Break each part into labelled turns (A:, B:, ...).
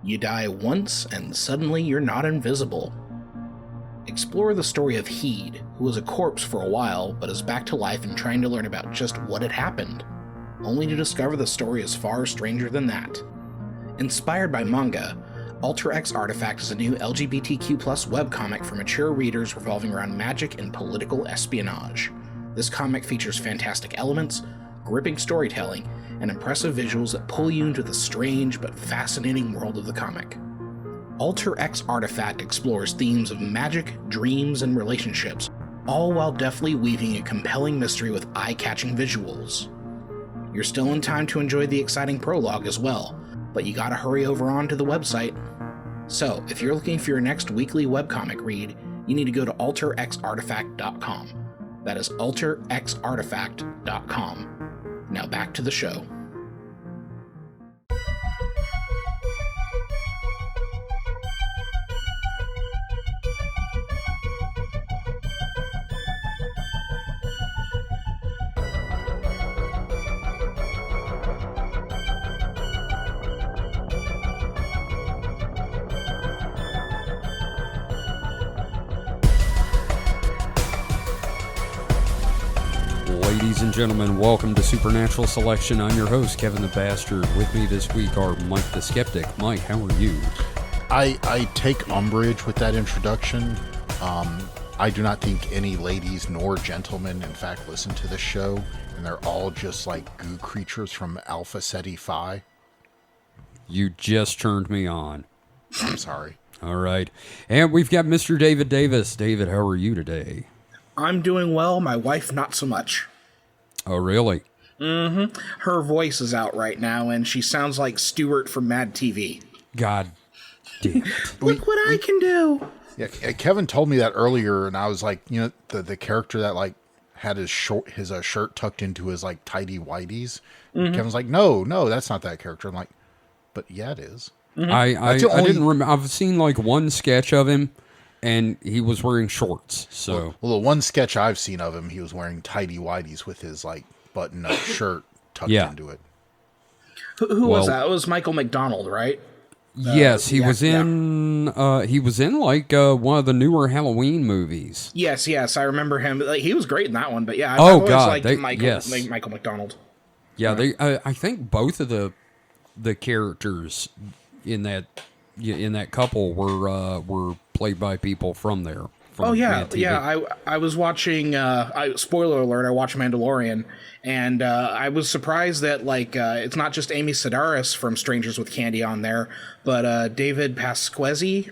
A: You die once and suddenly you're not invisible. Explore the story of Heed, who was a corpse for a while but is back to life and trying to learn about just what had happened, only to discover the story is far stranger than that. Inspired by manga, Alter X Artifact is a new LGBTQ+ webcomic for mature readers revolving around magic and political espionage. This comic features fantastic elements, gripping storytelling, and impressive visuals that pull you into the strange but fascinating world of the comic. Alter X Artifact explores themes of magic, dreams, and relationships, all while deftly weaving a compelling mystery with eye-catching visuals. You're still in time to enjoy the exciting prologue as well, but you gotta hurry over on to the website. So, if you're looking for your next weekly webcomic read, you need to go to alterxartifact.com. That is alterxartifact.com. Now back to the show.
B: Ladies and gentlemen, welcome to Supernatural Selection. I'm your host, Kevin the Bastard. With me this week are Mike the Skeptic. Mike, how are you?
C: I take umbrage with that introduction. I do not think any ladies nor gentlemen, in fact, listen to this show, and they're all just like goo creatures from Alpha Ceti Phi.
B: You just turned me on.
C: I'm sorry.
B: All right. And we've got Mr. David Davis. David, how are you today?
A: I'm doing well, my wife not so much.
B: Oh, really?
A: Mm-hmm. Her voice is out right now, and she sounds like Stewart from Mad TV.
B: God damn it.
A: Look what I can do!
C: Yeah, Kevin told me that earlier, and I was like, you know, the character that like had his shirt tucked into his like tidy whities. Mm-hmm. Kevin's like, no, that's not that character. I'm like, but yeah, it is.
B: Mm-hmm. I didn't remember. I've seen like one sketch of him, and he was wearing shorts. So,
C: well, the one sketch I've seen of him, he was wearing tidy whities with his like button-up shirt tucked into it.
A: Who was that? It was Michael McDonald, right?
B: Yes, he was in. He was in like one of the newer Halloween movies.
A: Yes, I remember him. Like, he was great in that one. But yeah, I've
B: always
A: liked Michael McDonald.
B: Yeah, they. I think both of the characters in that couple were played by people from there.
A: Oh yeah, yeah. I was watching. Spoiler alert! I watched Mandalorian, and I was surprised that like it's not just Amy Sedaris from Strangers with Candy on there, but David Pasquesi.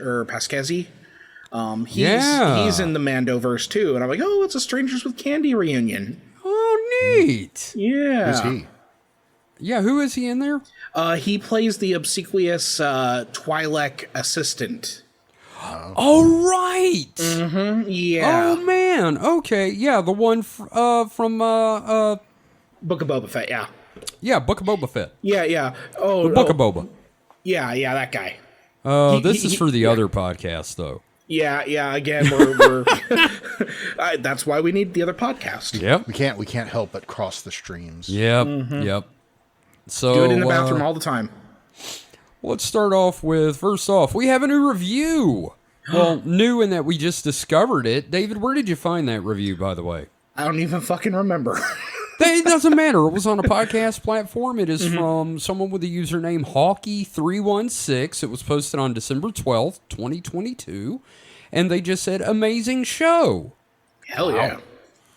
A: He's in the Mandoverse too, and I'm like, oh, it's a Strangers with Candy reunion.
B: Oh, neat.
A: Yeah.
C: Who's he?
B: Yeah, who is he in there?
A: He plays the obsequious Twi'lek assistant.
B: Oh, right.
A: Mm-hmm, yeah.
B: Oh, man. Okay. Yeah, the one from
A: Book of Boba Fett, yeah.
B: Yeah, Book of Boba Fett.
A: Yeah. Oh,
B: the Book of Boba.
A: Yeah, that guy.
B: This is for the other podcast, though.
A: Yeah. Again, we're that's why we need the other podcast.
B: Yep.
C: We can't help but cross the streams.
B: Yep.
A: Mm-hmm.
B: Yep. So
A: do it in the bathroom all the time.
B: Let's start off with, first off, we have a new review. Well, new in that we just discovered it. David, where did you find that review, by the way?
A: I don't even fucking remember.
B: It doesn't matter. It was on a podcast platform. It is from someone with the username Hawkey316. It was posted on December 12th, 2022. And they just said, amazing show.
A: Hell yeah.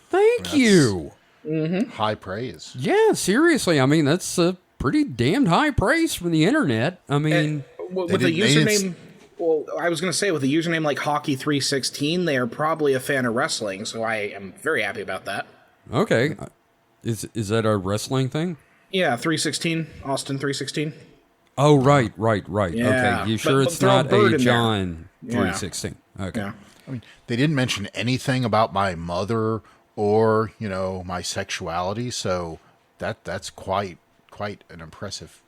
B: Thank you.
A: Mm-hmm.
C: High praise.
B: Yeah, seriously. I mean, that's a pretty damned high praise from the internet. I mean,
A: with the username, well, I was going to say with a username like Hockey316, they are probably a fan of wrestling, so I am very happy about that.
B: Okay, is that a wrestling thing?
A: Yeah, 316, Austin 316.
B: Oh, right.
A: Yeah,
B: okay, you sure it's not a John 316? Okay.
A: Yeah.
C: I mean, they didn't mention anything about my mother or my sexuality, so that's quite an impressive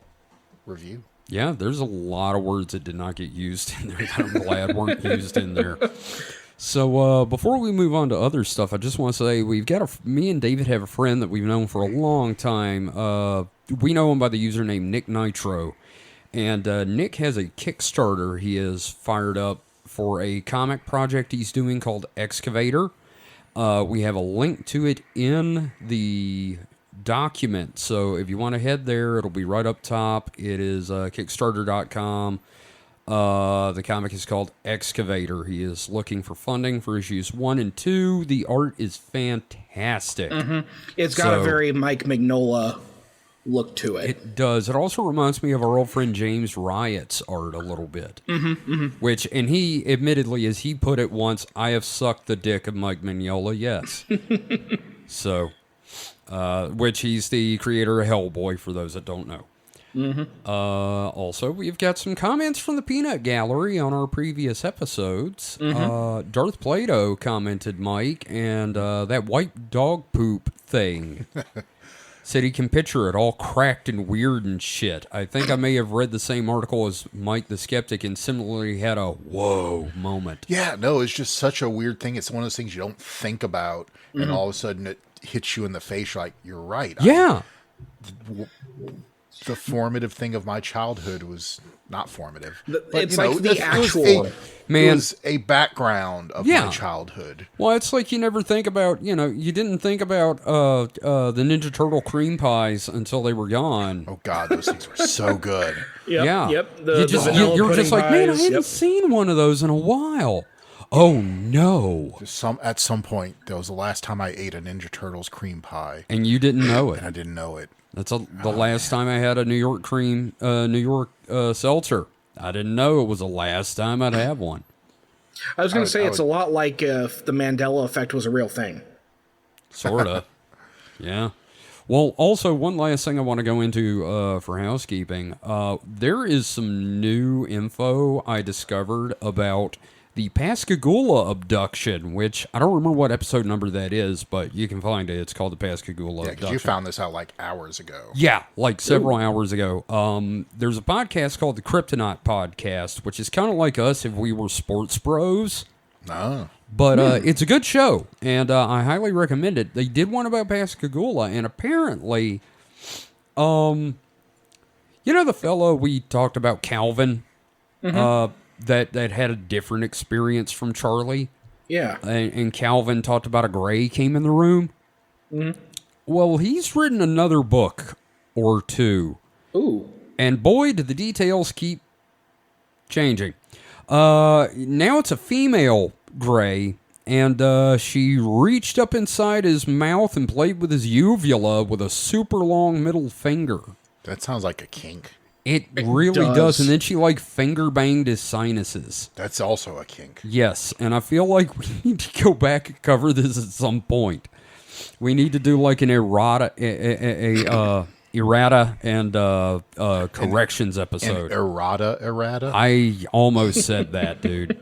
C: review.
B: Yeah, there's a lot of words that did not get used in there that I'm glad weren't used in there. So before we move on to other stuff, I just want to say me and David have a friend that we've known for a long time. We know him by the username Nick Nitro. And Nick has a Kickstarter he is fired up for a comic project he's doing called Excavator. We have a link to it in the document. So if you want to head there, it'll be right up top. It is Kickstarter.com. The comic is called Excavator. He is looking for funding for issues 1 and 2. The art is fantastic.
A: It's got a very Mike Mignola look to it.
B: It does. It also reminds me of our old friend James Riot's art a little bit. Which, and he, admittedly, as he put it once, I have sucked the dick of Mike Mignola, yes. So, which he's the creator of Hellboy, for those that don't know. Also, we've got some comments from the Peanut Gallery on our previous episodes. Darth Plato commented, Mike, and that white dog poop thing. Said he can picture it all cracked and weird and shit. I think I may have read the same article as Mike the Skeptic and similarly had a whoa moment.
C: Yeah, no, it's just such a weird thing. It's one of those things you don't think about, and all of a sudden it hits you in the face. You're like, you're right.
B: Yeah.
C: The formative thing of my childhood was not formative.
A: It's like the actual...
C: It was a background of my childhood.
B: Well, it's like you never think about, you didn't think about the Ninja Turtle cream pies until they were gone.
C: Oh, God, those things were so good.
B: Yeah.
A: Yep.
B: You're just like, man, I haven't seen one of those in a while. Oh, no.
C: At some point, that was the last time I ate a Ninja Turtles cream pie.
B: And you didn't know it.
C: And I didn't know it.
B: That's the last time I had a New York seltzer. I didn't know it was the last time I'd have one.
A: I was going to say it's a lot like if the Mandela effect was a real thing.
B: Sort of. Yeah. Well, also, one last thing I want to go into for housekeeping. There is some new info I discovered about the Pascagoula abduction, which I don't remember what episode number that is, but you can find it. It's called the Pascagoula abduction.
C: Because you found this out like hours ago.
B: Yeah, like several hours ago. There's a podcast called the Kryptonite Podcast, which is kind of like us if we were sports bros.
C: Oh.
B: But it's a good show, and I highly recommend it. They did one about Pascagoula, and apparently, the fellow we talked about, Calvin, that had a different experience from Charlie.
A: Yeah.
B: And Calvin talked about a gray came in the room. Well, he's written another book or two.
A: Ooh.
B: And boy, do the details keep changing. Now it's a female gray, and she reached up inside his mouth and played with his uvula with a super long middle finger.
C: That sounds like a kink.
B: It really does. And then she finger banged his sinuses.
C: That's also a kink.
B: Yes, and I feel like we need to go back and cover this at some point. We need to do like an errata and corrections episode.
C: An errata?
B: I almost said that, dude.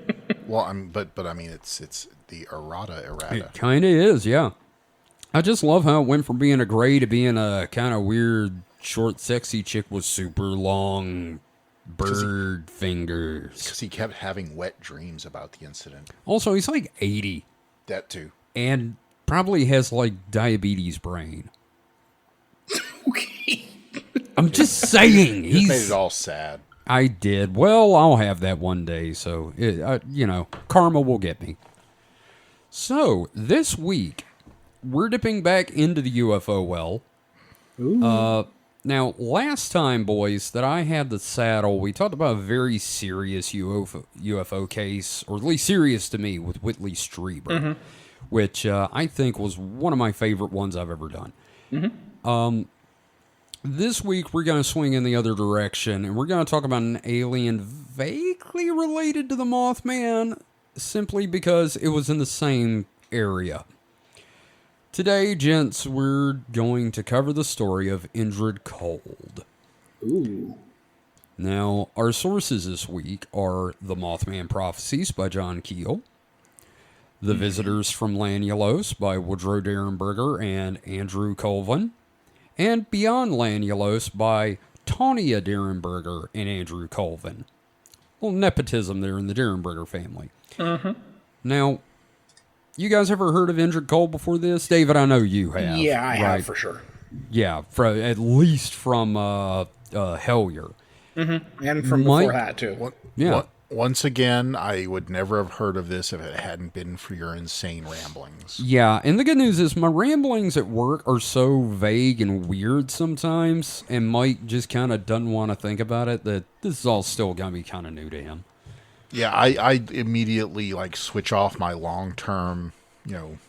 C: Well, but I mean it's the errata.
B: It kind of is, yeah. I just love how it went from being a gray to being a kind of weird, short, sexy chick with super long bird fingers.
C: Because he kept having wet dreams about the incident.
B: Also, he's like 80.
C: That too.
B: And probably has diabetes brain.
A: Okay.
B: I'm just saying.
C: He made it all sad.
B: I did. Well, I'll have that one day. So, karma will get me. So, this week, we're dipping back into the UFO well.
A: Ooh.
B: Now, last time, boys, that I had the saddle, we talked about a very serious UFO case, or at least serious to me, with Whitley Strieber, which I think was one of my favorite ones I've ever done. This week, we're going to swing in the other direction, and we're going to talk about an alien vaguely related to the Mothman, simply because it was in the same area. Today, gents, we're going to cover the story of Indrid Cold.
A: Ooh.
B: Now, our sources this week are The Mothman Prophecies by John Keel, The Visitors from Lanulos by Woodrow Derenberger and Andrew Colvin, and Beyond Lanulos by Tanya Derenberger and Andrew Colvin. A little nepotism there in the Derenberger family. Now, you guys ever heard of Indrid Cold before this? David, I know you have.
A: Yeah, I have for sure.
B: Yeah, at least from Hellier.
A: And from
B: Mike-
A: before that, too.
B: Yeah.
C: Once again, I would never have heard of this if it hadn't been for your insane ramblings.
B: Yeah, and the good news is my ramblings at work are so vague and weird sometimes, and Mike just kind of doesn't want to think about it, that this is all still going to be kind of new to him.
C: Yeah, I immediately switch off my long-term,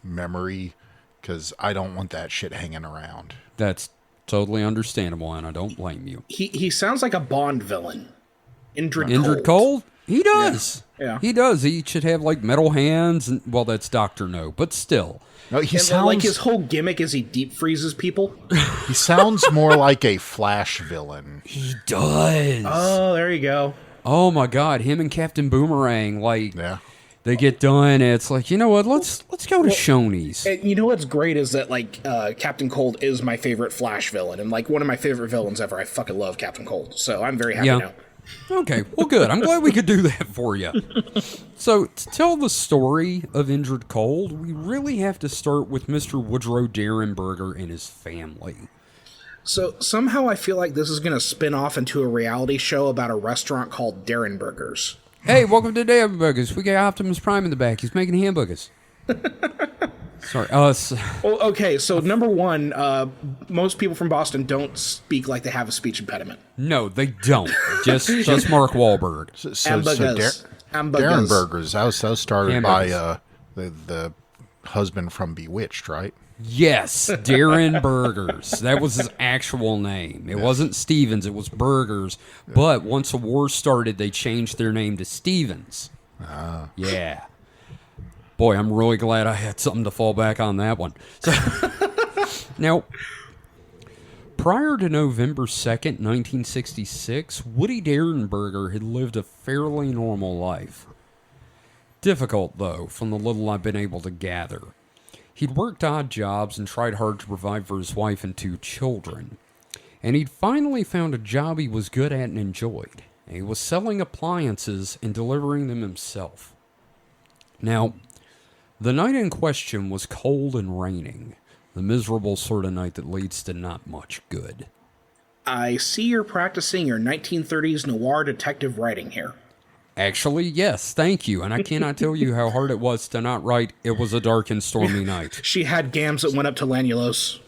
C: memory because I don't want that shit hanging around.
B: That's totally understandable, and I don't blame you.
A: He sounds like a Bond villain.
B: Indrid Cold? He does.
A: Yeah.
B: He does. He should have metal hands, and well, that's Dr. No, but still.
C: No, he
A: And
C: sounds
A: his whole gimmick is he deep freezes people.
C: he sounds more like a Flash villain.
B: He does.
A: Oh, there you go.
B: Oh my God, him and Captain Boomerang,
C: Yeah.
B: they get done, and it's you know what? Let's go to Shoney's.
A: And you know what's great is that Captain Cold is my favorite Flash villain, and one of my favorite villains ever. I fucking love Captain Cold, so I'm very happy now.
B: Okay, well, good. I'm glad we could do that for you. So, to tell the story of Indrid Cold, we really have to start with Mr. Woodrow Derenberger and his family.
A: So somehow I feel like this is going to spin off into a reality show about a restaurant called Derenberger's.
B: Hey, welcome to Derenberger's. We got Optimus Prime in the back. He's making hamburgers. Sorry.
A: Well, okay, so number one, most people from Boston don't speak like they have a speech impediment.
B: No, they don't. Just Mark Wahlberg.
A: Hamburgers.
C: Derenberger's. That was started
B: Hamburgers.
C: by the husband from Bewitched, right?
B: Yes, Derenberger's. That was his actual name. It wasn't Stevens, it was Burgers. But once the war started, they changed their name to Stevens. Yeah. Boy, I'm really glad I had something to fall back on that one. So, now, prior to November 2nd, 1966, Woody Derenberger had lived a fairly normal life. Difficult, though, from the little I've been able to gather. He'd worked odd jobs and tried hard to provide for his wife and 2 children. And he'd finally found a job he was good at and enjoyed. And he was selling appliances and delivering them himself. Now, the night in question was cold and raining. The miserable sort of night that leads to not much good.
A: I see you're practicing your 1930s noir detective writing here.
B: Actually, yes, thank you. And I cannot tell you how hard it was to not write, "It was a dark and stormy night."
A: She had gams that went up to Lanulos.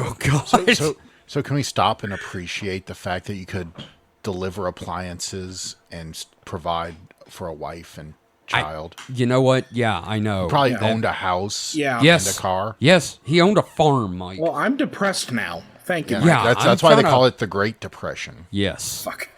B: Oh, God.
C: So can we stop and appreciate the fact that you could deliver appliances and provide for a wife and child?
B: You know what? Yeah, I know.
C: Probably owned a house
A: Yeah.
B: Yes.
C: and a car.
B: Yes, he owned a farm, Mike.
A: Well, I'm depressed now. Thank you.
C: Yeah,
A: Mike.
C: that's why they call it the Great Depression.
B: Yes.
A: Fuck.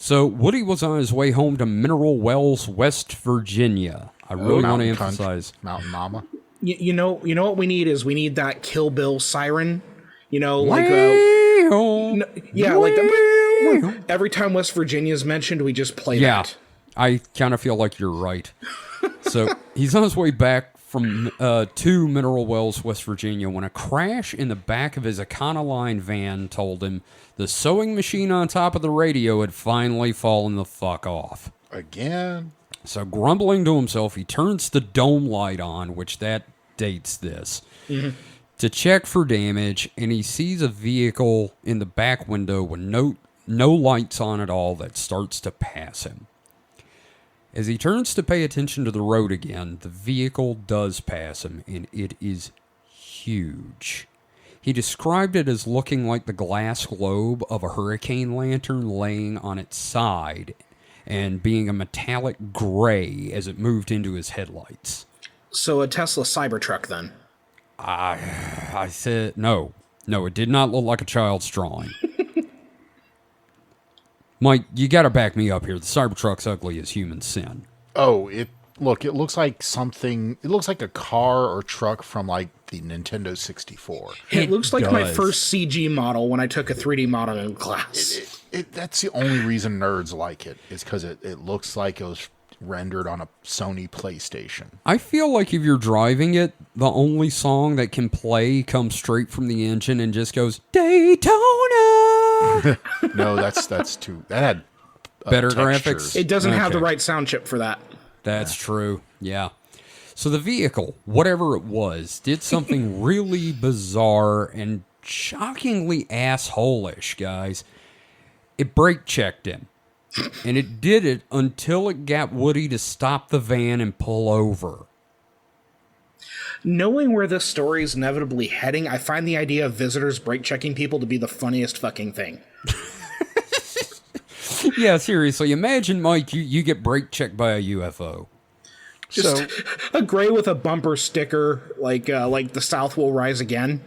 B: So Woody was on his way home to Mineral Wells, West Virginia. I really want to emphasize.
C: Mountain Mama.
A: You know what we need is we need that Kill Bill siren. Yeah, every time West Virginia is mentioned, we just play that.
B: I kind of feel like you're right. So he's on his way back from to Mineral Wells, West Virginia, when a crash in the back of his Econoline van told him the sewing machine on top of the radio had finally fallen the fuck off.
C: Again.
B: So grumbling to himself, he turns the dome light on, which that dates this, to check for damage, and he sees a vehicle in the back window with no lights on at all that starts to pass him. As he turns to pay attention to the road again, the vehicle does pass him, and it is huge. He described it as looking like the glass globe of a hurricane lantern laying on its side and being a metallic gray as it moved into his headlights.
A: So a Tesla Cybertruck, then?
B: I said, no, it did not look like a child's drawing. Mike, you got to back me up here. The Cybertruck's ugly as human sin.
C: Oh, it looks like something. It looks like a car or truck from the Nintendo 64.
A: It looks like my
B: does.
A: first CG model when I took a 3D model in class.
C: That's the only reason nerds like it, is because it looks like it was rendered on a Sony PlayStation.
B: I feel like if you're driving it, the only song that can play comes straight from the engine and just goes, Daytona!
C: No, that's too. That had
B: Better
C: textures.
B: graphics?
A: It doesn't have the
B: Okay.
A: right sound chip for that.
B: That's true, yeah. So the vehicle, whatever it was, did something really bizarre and shockingly asshole-ish, guys. it brake checked him. And it did it until it got Woody to stop the van and pull over.
A: Knowing where this story is inevitably heading, I find the idea of visitors brake checking people to be the funniest fucking thing.
B: Yeah, seriously. Imagine, Mike, you get brake checked by a UFO.
A: Just a gray with a bumper sticker, like the South will rise again.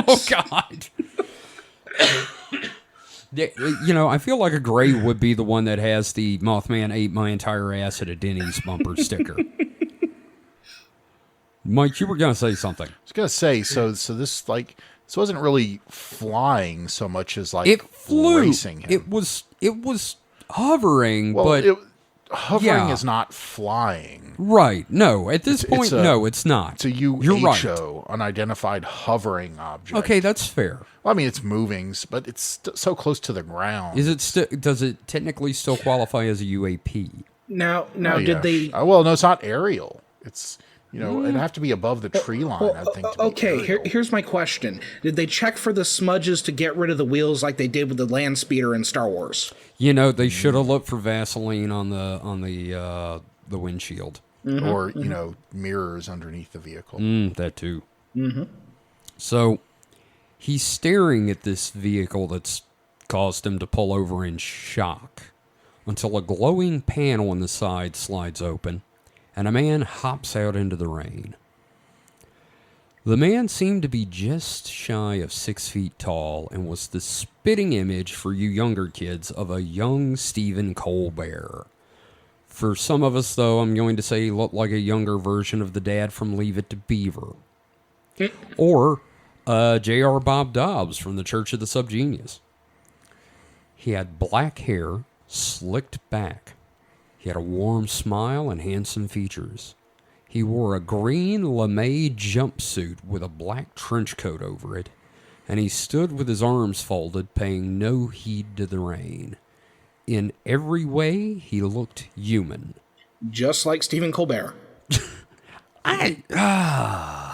B: Oh, God. You know, I feel like a gray would be the one that has the Mothman ate my entire ass at a Denny's bumper sticker. Mike, you were going to say something.
C: I was going to say, so this, like, this wasn't really flying so much as, like,
B: It flew.
C: racing him.
B: It was hovering,
C: Well,
B: but...
C: hovering is not flying.
B: Right. No, at this point, no, it's not.
C: It's a
B: You're right.
C: UHO, unidentified hovering object.
B: Okay, that's fair.
C: Well, I mean, it's moving, but it's so close to the ground.
B: Is it does it technically still qualify as a UAP?
A: Now,
C: Oh,
A: did
C: yeah.
A: they...
C: Well, no, it's not aerial. It's, you know, it'd have to be above the tree line, I think, to be
A: Okay,
C: aerial.
A: here's my question. Did they check for the smudges to get rid of the wheels like they did with the land speeder in Star Wars?
B: You know, they should have looked for Vaseline on the windshield.
C: Or, you know, mirrors underneath the vehicle.
B: That too. So he's staring at this vehicle that's caused him to pull over in shock until a glowing panel on the side slides open and a man hops out into the rain. The man seemed to be just shy of 6 feet tall and was the spitting image for you younger kids of a young Stephen Colbert. For some of us, though, I'm going to say he looked like a younger version of the dad from Leave It to Beaver. Or J.R. Bob Dobbs from the Church of the Subgenius. He had black hair, slicked back. He had a warm smile and handsome features. He wore a green lame jumpsuit with a black trench coat over it, and he stood with his arms folded, paying no heed to the rain. In every way, he looked human.
A: Just like Stephen Colbert.
C: I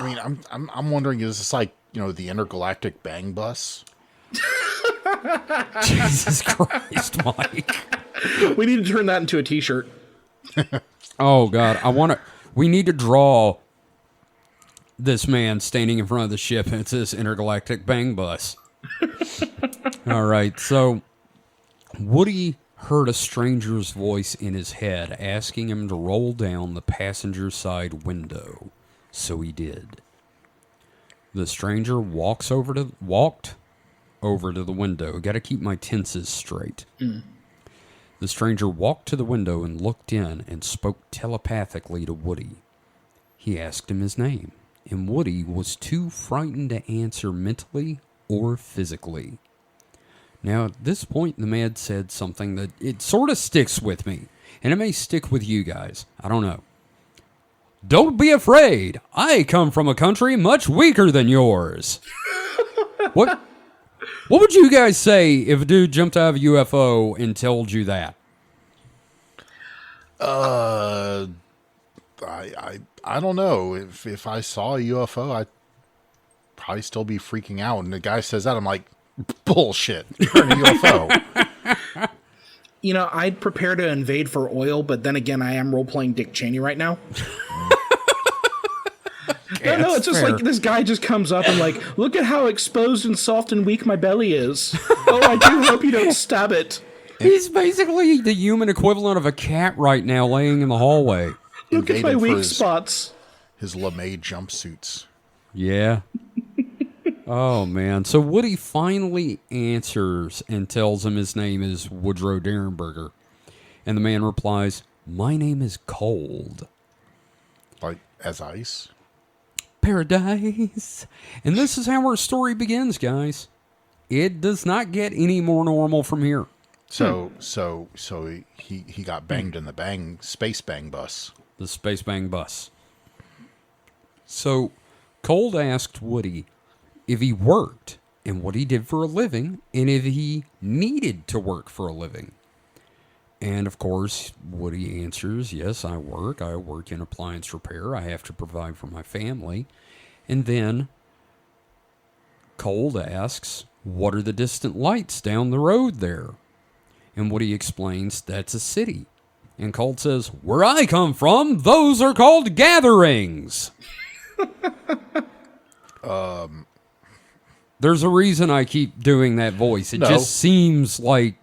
C: mean, I'm wondering, is this like, you know, the intergalactic bang bus?
B: Jesus Christ, Mike.
A: We need to turn that into a t-shirt.
B: Oh, God. We need to draw this man standing in front of the ship, and it's this intergalactic bang bus. All right, so Woody heard a stranger's voice in his head asking him to roll down the passenger side window. So he did. The stranger walked over to the window. Got to keep my tenses straight. The stranger walked to the window and looked in and spoke telepathically to Woody. He asked him his name, and Woody was too frightened to answer mentally or physically. Now, at this point, the man said something that it sort of sticks with me, and it may stick with you guys. I don't know. Don't be afraid. I come from a country much weaker than yours. What would you guys say if a dude jumped out of a UFO and told you that?
C: I don't know. If I saw a UFO, I'd probably still be freaking out. And the guy says that, I'm like, bullshit. You're in a UFO.
A: You know, I'd prepare to invade for oil, but then again, I am role-playing Dick Cheney right now. No, it's just
B: fair.
A: like this guy just comes up and like, look at how exposed and soft and weak my belly is. Oh, I do hope you don't stab it.
B: He's basically the human equivalent of a cat right now laying in the hallway.
A: Look at my
C: Invaded for
A: weak
C: his-
A: spots.
C: His LeMay jumpsuits.
B: Yeah. Oh, man. So Woody finally answers and tells him his name is Woodrow Derenberger. And the man replies, my name is Cold.
C: Like, as ice.
B: Paradise. And this is how our story begins, guys. It does not get any more normal from here.
C: So he got banged in the space bang bus.
B: The Space Bang bus. So Cold asked Woody if he worked and what he did for a living and if he needed to work for a living. And of course, Woody answers, yes, I work. I work in appliance repair. I have to provide for my family. And then Cold asks, what are the distant lights down the road there? And Woody explains that's a city. And Cold says, where I come from, those are called gatherings. There's a reason I keep doing that voice. It just seems like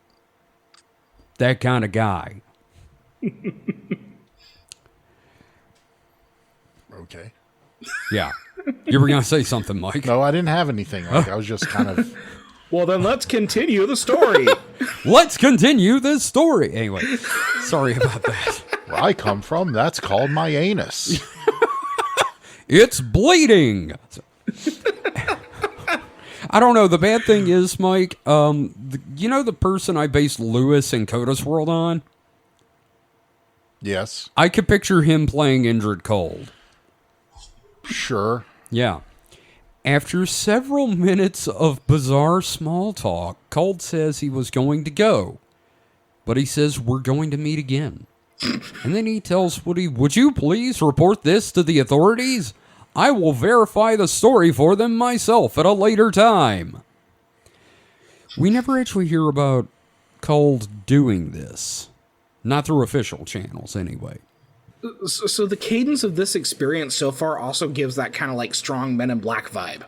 B: that kind of guy.
C: Okay.
B: Yeah. You were going to say something, Mike.
C: No, I didn't have anything. I was just kind of...
A: Well, then let's continue the story.
B: Let's continue this story. Anyway, sorry about that.
C: Where I come from, that's called my anus.
B: It's bleeding. I don't know. The bad thing is, Mike, you know the person I based Lewis and Coda's World on?
C: Yes.
B: I could picture him playing Indrid Cold.
C: Sure.
B: Yeah. After several minutes of bizarre small talk, Cold says he was going to go. But he says, we're going to meet again. And then he tells Woody, would you please report this to the authorities? I will verify the story for them myself at a later time. We never actually hear about Cold doing this. Not through official channels, anyway.
A: So the cadence of this experience so far also gives that kind of like strong Men in Black vibe.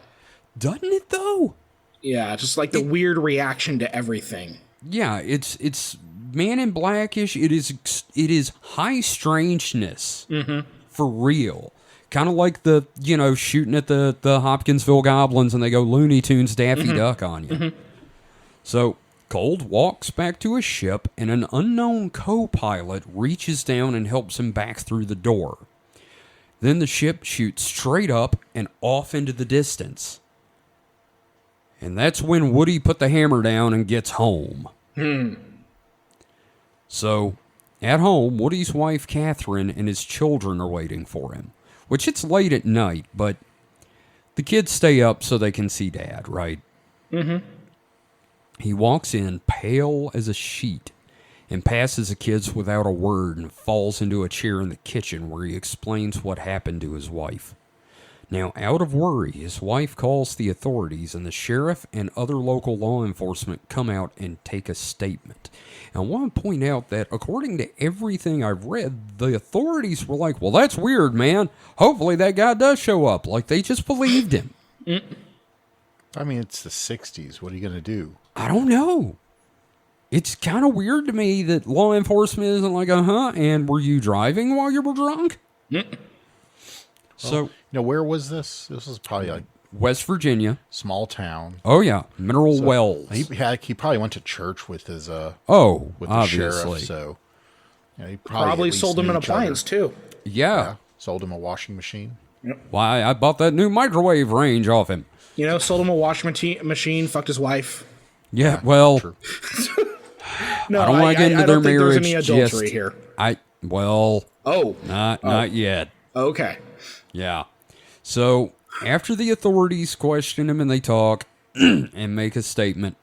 B: Doesn't it, though?
A: Yeah, just like the weird reaction to everything.
B: Yeah, it's Man in Blackish. It is high strangeness for real. Kind of like the, shooting at the Hopkinsville Goblins and they go Looney Tunes Daffy Duck on you. So Cold walks back to his ship, and an unknown co-pilot reaches down and helps him back through the door. Then the ship shoots straight up and off into the distance. And that's when Woody put the hammer down and gets home. So, at home, Woody's wife, Catherine, and his children are waiting for him. Which it's late at night, but the kids stay up so they can see Dad, right? He walks in, pale as a sheet, and passes the kids without a word and falls into a chair in the kitchen where he explains what happened to his wife. Now, out of worry, his wife calls the authorities, and the sheriff and other local law enforcement come out and take a statement. And I want to point out that, according to everything I've read, the authorities were like, well, that's weird, man. Hopefully that guy does show up. Like, they just believed him.
C: I mean, it's the 60s. What are you going to do?
B: I don't know. It's kind of weird to me that law enforcement isn't like, and were you driving while you were drunk? So,
C: where was this? This was probably like
B: West Virginia.
C: Small town.
B: Oh, yeah. Mineral Wells.
C: He probably went to church with his the
B: obviously.
C: sheriff, so he
A: Probably sold him an appliance, too.
B: Yeah.
C: Sold him a washing machine.
B: Why, I bought that new microwave range off him.
A: Sold him a washing machine, fucked his wife.
B: Yeah, well,
C: True.
A: No,
B: I don't want to get into their marriage.
A: There's any adultery here.
B: Not yet.
A: Okay.
B: Yeah. So, after the authorities question him and they talk and make a statement,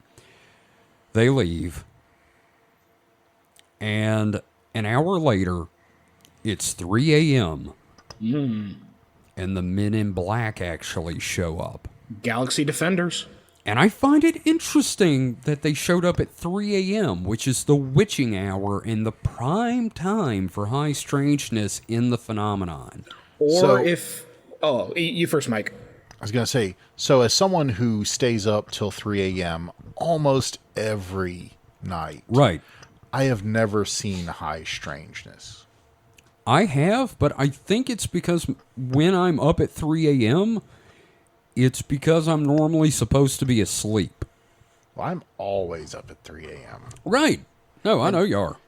B: they leave. And an hour later, it's 3 a.m. And the Men in Black actually show up.
A: Galaxy Defenders.
B: And I find it interesting that they showed up at 3 a.m., which is the witching hour and the prime time for high strangeness in the phenomenon.
A: Or you first, Mike.
C: I was going to say, so as someone who stays up till 3 a.m. almost every night,
B: right?
C: I have never seen high strangeness.
B: I have, but I think it's because when I'm up at 3 a.m., it's because I'm normally supposed to be asleep.
C: Well, I'm always up at 3 a.m.
B: Right. No, I know you are.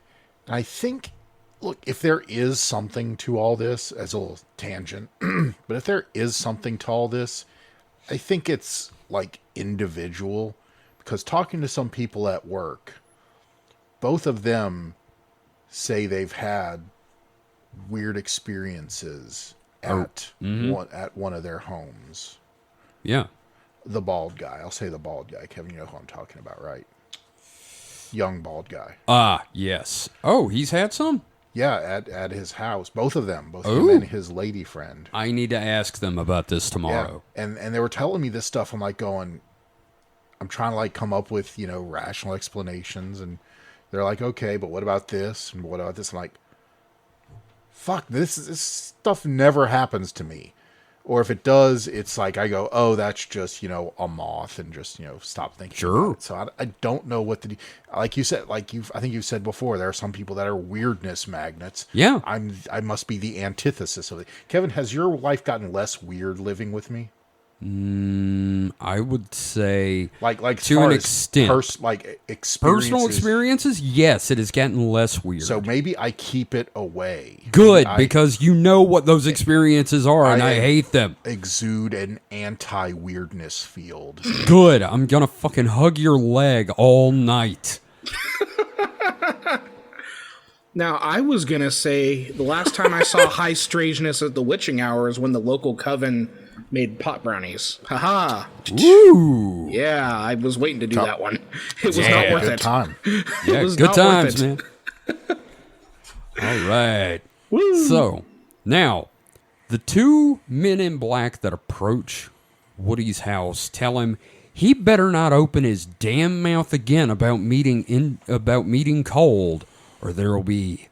C: I think, look, if there is something to all this, as a little tangent, but if there is something to all this, I think it's like individual, because talking to some people at work, both of them say they've had weird experiences at one of their homes.
B: Yeah.
C: The bald guy. I'll say the bald guy. Kevin, you know who I'm talking about, right? Young bald guy.
B: Ah, yes. Oh, he's had some?
C: Yeah, at his house. Both of them. Both him and his lady friend.
B: I need to ask them about this tomorrow.
C: Yeah. And they were telling me this stuff. I'm like going, I'm trying to like come up with, rational explanations. And, They're like, okay, but what about this? And what about this? I'm like, fuck, this stuff never happens to me. Or if it does, it's like I go, oh, that's just, a moth, and just, stop thinking about it. So I don't know what to do. Like you said, I think you said before, there are some people that are weirdness magnets.
B: Yeah.
C: I must be the antithesis of it. Kevin, has your life gotten less weird living with me?
B: I would say
C: like
B: to an extent.
C: Experiences.
B: Personal experiences, yes, it has gotten less weird.
C: So maybe I keep it away.
B: Good, because you know what those experiences are, and I hate them.
C: Exude an anti-weirdness field.
B: Good, I'm gonna fucking hug your leg all night.
A: Now, I was going to say the last time I saw high strangeness at the witching hour is when the local coven made pot brownies. Haha.
B: Ooh.
A: Yeah, I was waiting to do that one. It was not worth it.
C: Time.
B: Yeah, good times, man. All right.
A: Woo.
B: So, now, the two men in black that approach Woody's house tell him he better not open his damn mouth again about meeting Cold, or there will be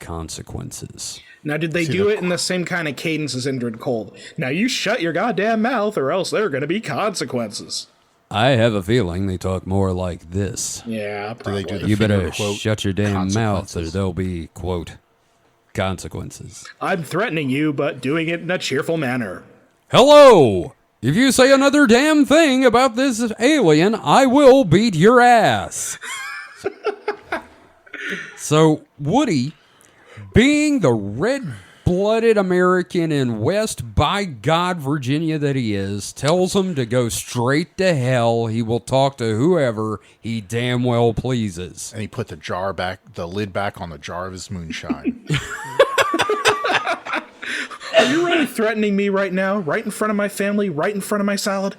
B: consequences.
A: Now, did they do it in the same kind of cadence as Indrid Cold? Now, you shut your goddamn mouth, or else there are going to be consequences.
B: I have a feeling they talk more like this.
A: Yeah, probably.
C: Do they do the
B: You better
C: quote,
B: shut your damn mouth, or there'll be, quote, consequences.
A: I'm threatening you, but doing it in a cheerful manner.
B: Hello! If you say another damn thing about this alien, I will beat your ass. So, Woody, being the red-blooded American in West by God, Virginia that he is, tells him to go straight to hell. He will talk to whoever he damn well pleases.
C: And he put the lid back on the jar of his moonshine.
A: Are you really threatening me right now? Right in front of my family? Right in front of my salad?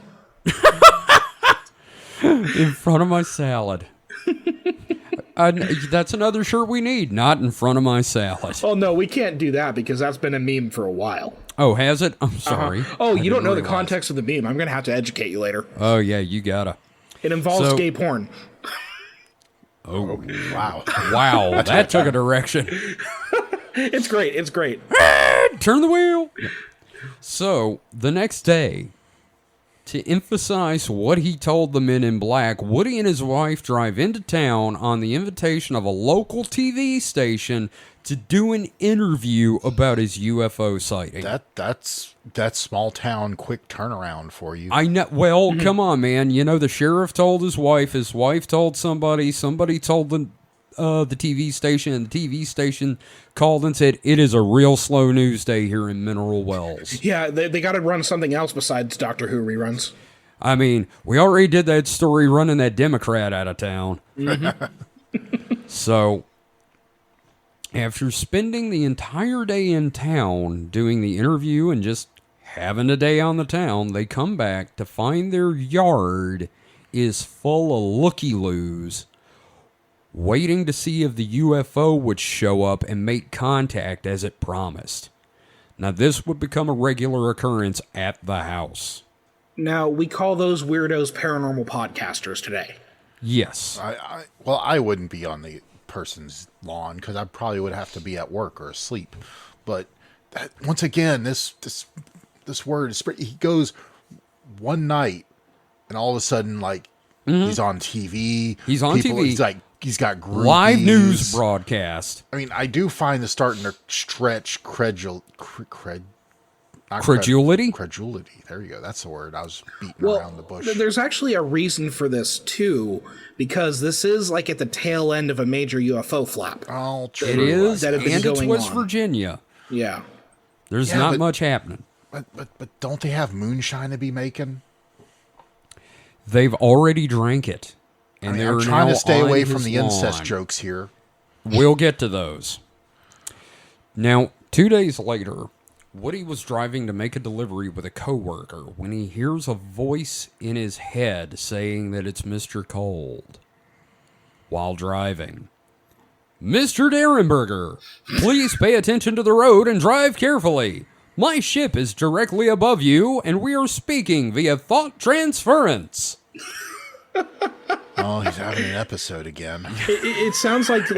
B: In front of my salad. That's another shirt we need. Not in front of my salad.
A: Oh, no, we can't do that because that's been a meme for a while.
B: Oh, has it? I'm sorry.
A: Oh, you don't know the context of the meme. I'm going to have to educate you later.
B: Oh, yeah, you gotta.
A: It involves gay porn.
C: Oh, wow.
B: Wow, that took a direction.
A: It's great. It's great.
B: Turn the wheel. So, the next day, to emphasize what he told the men in black, Woody and his wife drive into town on the invitation of a local TV station to do an interview about his UFO sighting.
C: That's small town quick turnaround for you.
B: I know. Well, come on, man. You know, the sheriff told his wife told somebody told the TV station, and the TV station called and said, it is a real slow news day here in Mineral Wells.
A: Yeah, they got to run something else besides Doctor Who reruns.
B: I mean, we already did that story running that Democrat out of town.
A: Mm-hmm.
B: So, after spending the entire day in town doing the interview and just having a day on the town, they come back to find their yard is full of looky-loos, waiting to see if the UFO would show up and make contact as it promised. Now, this would become a regular occurrence at the house.
A: Now, we call those weirdos paranormal podcasters today.
B: Yes.
C: I wouldn't be on the person's lawn because I probably would have to be at work or asleep. But once again, this word is, he goes one night and all of a sudden, like, he's on TV.
B: He's on TV.
C: He's like, he's got groupies.
B: Live news broadcast.
C: I mean, I do find this starting to stretch credulity. There you go. That's the word. I was beating around the bush.
A: There's actually a reason for this, too, because this is like at the tail end of a major UFO flap.
C: Oh, true.
B: It is,
A: that have been
B: and it's
A: going
B: West
A: on.
B: Virginia.
A: Yeah.
B: There's not much happening.
C: But don't they have moonshine to be making?
B: They've already drank it. And
C: I'm trying to stay away from the incest jokes here.
B: We'll get to those. Now, 2 days later, Woody was driving to make a delivery with a coworker when he hears a voice in his head saying that it's Mr. Cold. While driving, Mr. Derenberger, please pay attention to the road and drive carefully. My ship is directly above you, and we are speaking via thought transference.
C: Oh, he's having an episode again.
A: It sounds like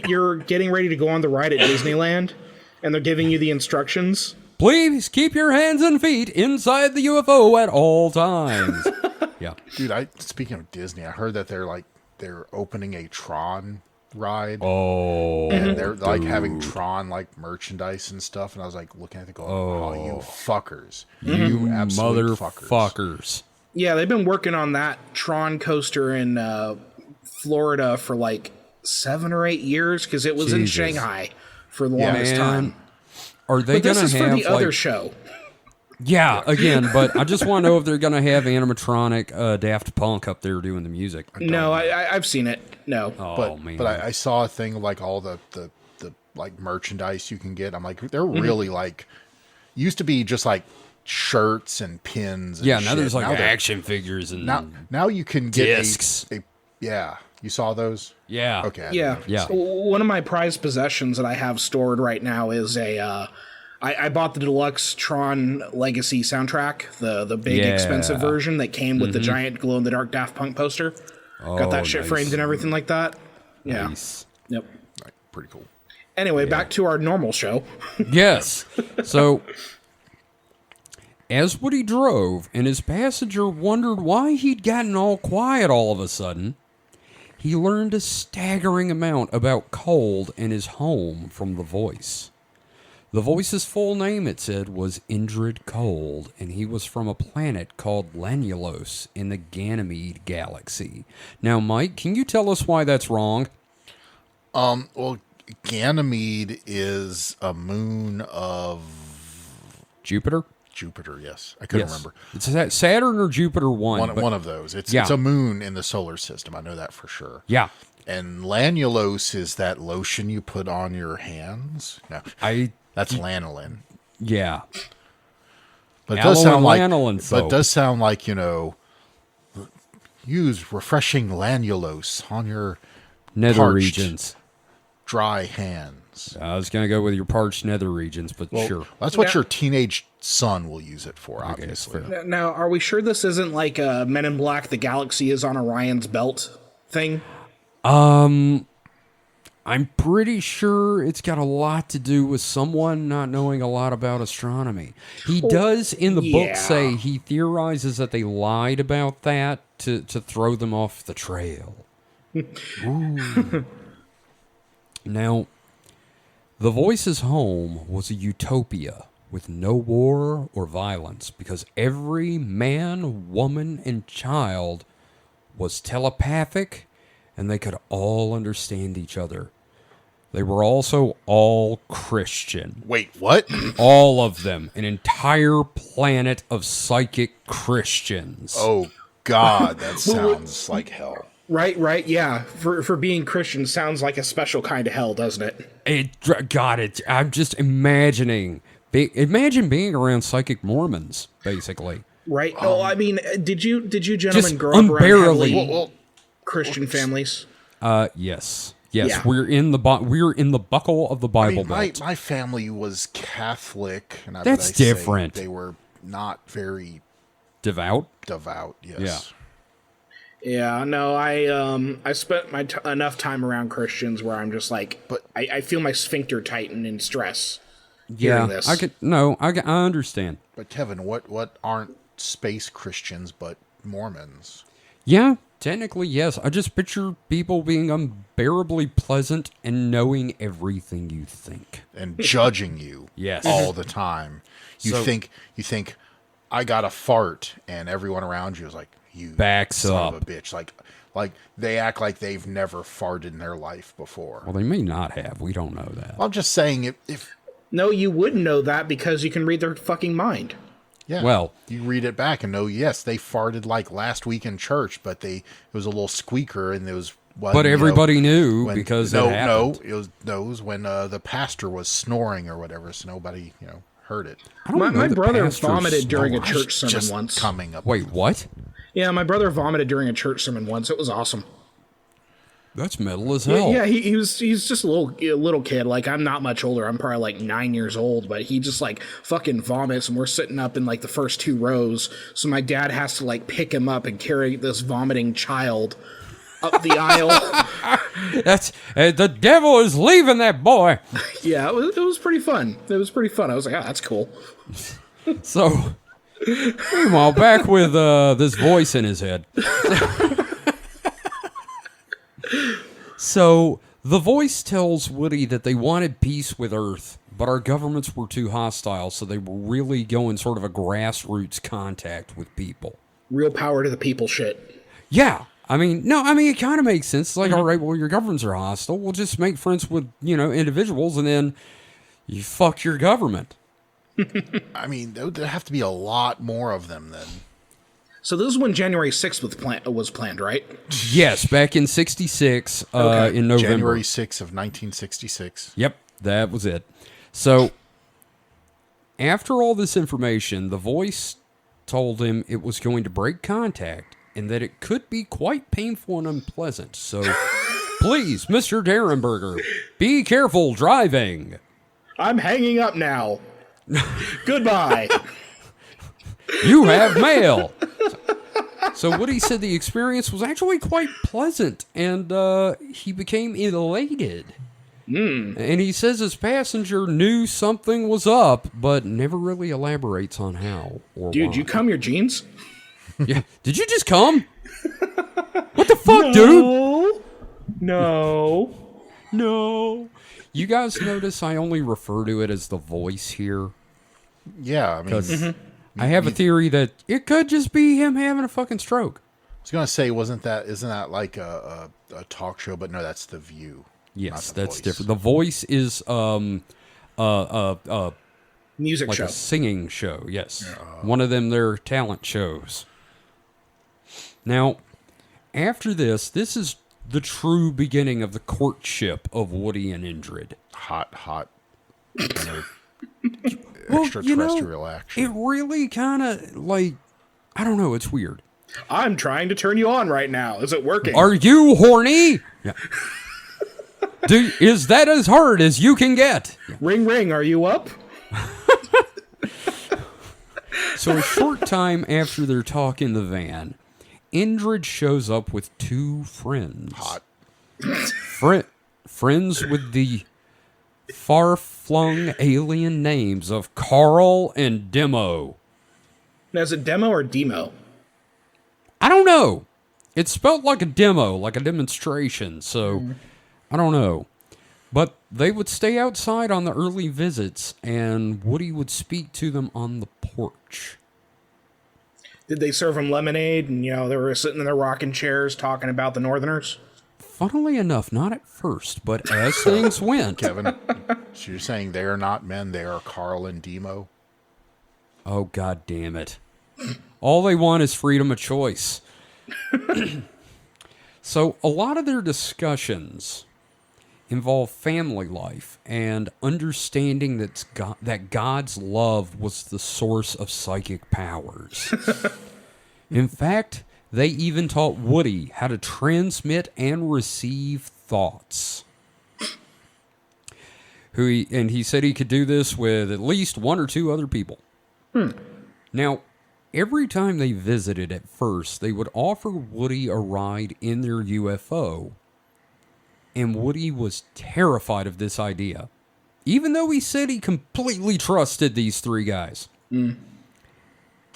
A: you're getting ready to go on the ride at Disneyland, and they're giving you the instructions.
B: Please keep your hands and feet inside the UFO at all times. Yeah.
C: Dude, speaking of Disney, I heard that they're opening a Tron ride.
B: Oh.
C: And they're like having Tron like merchandise and stuff. And I was like looking at it going, oh, you fuckers. You absolute
B: motherfuckers.
A: Yeah, they've been working on that Tron coaster in Florida for like 7 or 8 years because it was in Shanghai for the longest time.
B: Are they going to have...
A: This is for the other show.
B: Yeah, again, but I just want to know if they're going to have animatronic Daft Punk up there doing the music.
A: No, I've seen it. No.
B: Oh, man.
C: But I saw a thing of like all the like merchandise you can get. I'm like, they're really like... Used to be just like shirts and pins and
B: now there's like action figures and
C: now you can get
B: discs.
C: You saw those?
B: Yeah.
C: Okay.
A: Yeah. So one of my prized possessions that I have stored right now is I bought the deluxe Tron Legacy soundtrack, the big expensive version that came with the giant glow in the dark Daft Punk poster. Got that shit framed and everything like that. Yeah.
B: Nice.
A: Yep.
C: Right, pretty cool.
A: Anyway, back to our normal show.
B: Yes. So as Woody drove and his passenger wondered why he'd gotten all quiet all of a sudden, he learned a staggering amount about Cold and his home from the voice. The voice's full name, it said, was Indrid Cold, and he was from a planet called Lanulos in the Ganymede galaxy. Now, Mike, can you tell us why that's wrong?
C: Well, Ganymede is a moon of
B: Jupiter?
C: Jupiter, yes. I couldn't remember.
B: It's that Saturn or Jupiter one.
C: One of those. It's a moon in the solar system. I know that for sure.
B: Yeah.
C: And Lanulos is that lotion you put on your hands. No, that's lanolin.
B: Yeah.
C: But it does sound like, use refreshing Lanulos on your
B: nether regions.
C: Dry hands.
B: I was going to go with your parched nether regions, but sure.
C: That's what your teenage son will use it for, obviously.
A: Now, are we sure this isn't like a Men in Black, the galaxy is on Orion's belt thing?
B: I'm pretty sure it's got a lot to do with someone not knowing a lot about astronomy. He does, in the book, say he theorizes that they lied about that to throw them off the trail. Ooh. Now, the Voice's home was a utopia with no war or violence because every man, woman, and child was telepathic and they could all understand each other. They were also all Christian.
C: Wait, what?
B: All of them. An entire planet of psychic Christians.
C: Oh, God, that sounds like hell.
A: Right, yeah. For being Christian sounds like a special kind of hell, doesn't it?
B: I'm just imagining. Imagine being around psychic Mormons, basically.
A: Right. I mean, did you gentlemen grow up around heavily Christian families?
B: Yes. Yeah. We're in the buckle of the Bible Belt.
C: My family was Catholic, and
B: that's different.
C: They were not very
B: devout.
C: Yes.
B: Yeah.
A: Yeah, no, I spent enough time around Christians where I'm just like, I feel my sphincter tighten in stress.
B: Yeah,
A: this.
B: I understand.
C: But Kevin, what aren't space Christians but Mormons?
B: Yeah, technically yes. I just picture people being unbearably pleasant and knowing everything you think
C: and judging you.
B: Yes,
C: all the time. You think I got a fart, and everyone around you is like, you
B: backs
C: son
B: up
C: of a bitch. Like they act like they've never farted in their life before.
B: Well, they may not have. We don't know that.
C: I'm just saying if
A: no, you wouldn't know that because you can read their fucking mind.
C: Yeah. Well, you read it back and know, yes, they farted like last week in church, but it was a little squeaker and it was.
B: But everybody knew because it happened.
C: It was when the pastor was snoring or whatever, so nobody heard it.
A: My brother vomited during a church sermon once.
C: Coming up.
B: Wait, what?
A: Yeah, my brother vomited during a church sermon once. It was awesome.
B: That's metal as hell.
A: Yeah, he's just a little kid. Like, I'm not much older. I'm probably like 9 years old, but he just like fucking vomits, and we're sitting up in like the first 2 rows. So my dad has to like pick him up and carry this vomiting child up the aisle.
B: That's the devil is leaving that boy.
A: Yeah, it was pretty fun. It was pretty fun. I was like, oh, that's cool.
B: So, meanwhile, back with this voice in his head. So, the voice tells Woody that they wanted peace with Earth, but our governments were too hostile, so they were really going sort of a grassroots contact with people.
A: Real power to the people shit.
B: Yeah. It kind of makes sense. It's like, all right, well, your governments are hostile. We'll just make friends with, individuals, and then you fuck your government.
C: I mean, there'd have to be a lot more of them then.
A: So this is when January 6th was planned, right?
B: Yes, back in 66, in November.
C: January 6th of 1966.
B: Yep, that was it. So, after all this information, the voice told him it was going to break contact and that it could be quite painful and unpleasant. So, please, Mr. Derenberger, be careful driving.
A: I'm hanging up now. Goodbye.
B: You have mail. So Woody said the experience was actually quite pleasant, and he became elated. And he says his passenger knew something was up, but never really elaborates on how or
A: Dude,
B: why.
A: you cum your jeans?
B: Yeah. Did you just come? What the fuck, dude? No. You guys notice I only refer to it as the voice here?
C: Yeah, I mean...
B: I have a theory that it could just be him having a fucking stroke.
C: I was gonna say, isn't that like a talk show? But no, that's The View.
B: Yes,
C: The
B: that's
C: Voice.
B: different. The Voice is
A: Music
B: like
A: show.
B: a singing show. Yes, one of them their talent shows. Now, after this is the true beginning of the courtship of Woody and Indrid.
C: Hot.
B: Well,
C: Extraterrestrial action.
B: It really kind of I don't know. It's weird.
A: I'm trying to turn you on right now. Is it working?
B: Are you horny? Yeah. Is that as hard as you can get? Yeah.
A: Ring, ring. Are you up?
B: So a short time after their talk in the van, Indrid shows up with two friends.
C: Hot.
B: Friends with the far-flung alien names of Carl and Demo.
A: Now, is it demo or demo?
B: I don't know. It's spelled like a demo, like a demonstration, so I don't know. But they would stay outside on the early visits, and Woody would speak to them on the porch.
A: Did they serve them lemonade and, they were sitting in their rocking chairs talking about the Northerners?
B: Funnily enough, not at first, but as things went.
C: Kevin, so you're saying they are not men, they are Carl and Demo?
B: Oh, God damn it. All they want is freedom of choice. So, a lot of their discussions involve family life and understanding that God's love was the source of psychic powers. In fact, they even taught Woody how to transmit and receive thoughts. He said he could do this with at least one or two other people. Now, every time they visited at first, they would offer Woody a ride in their UFO. And Woody was terrified of this idea, even though he said he completely trusted these three guys.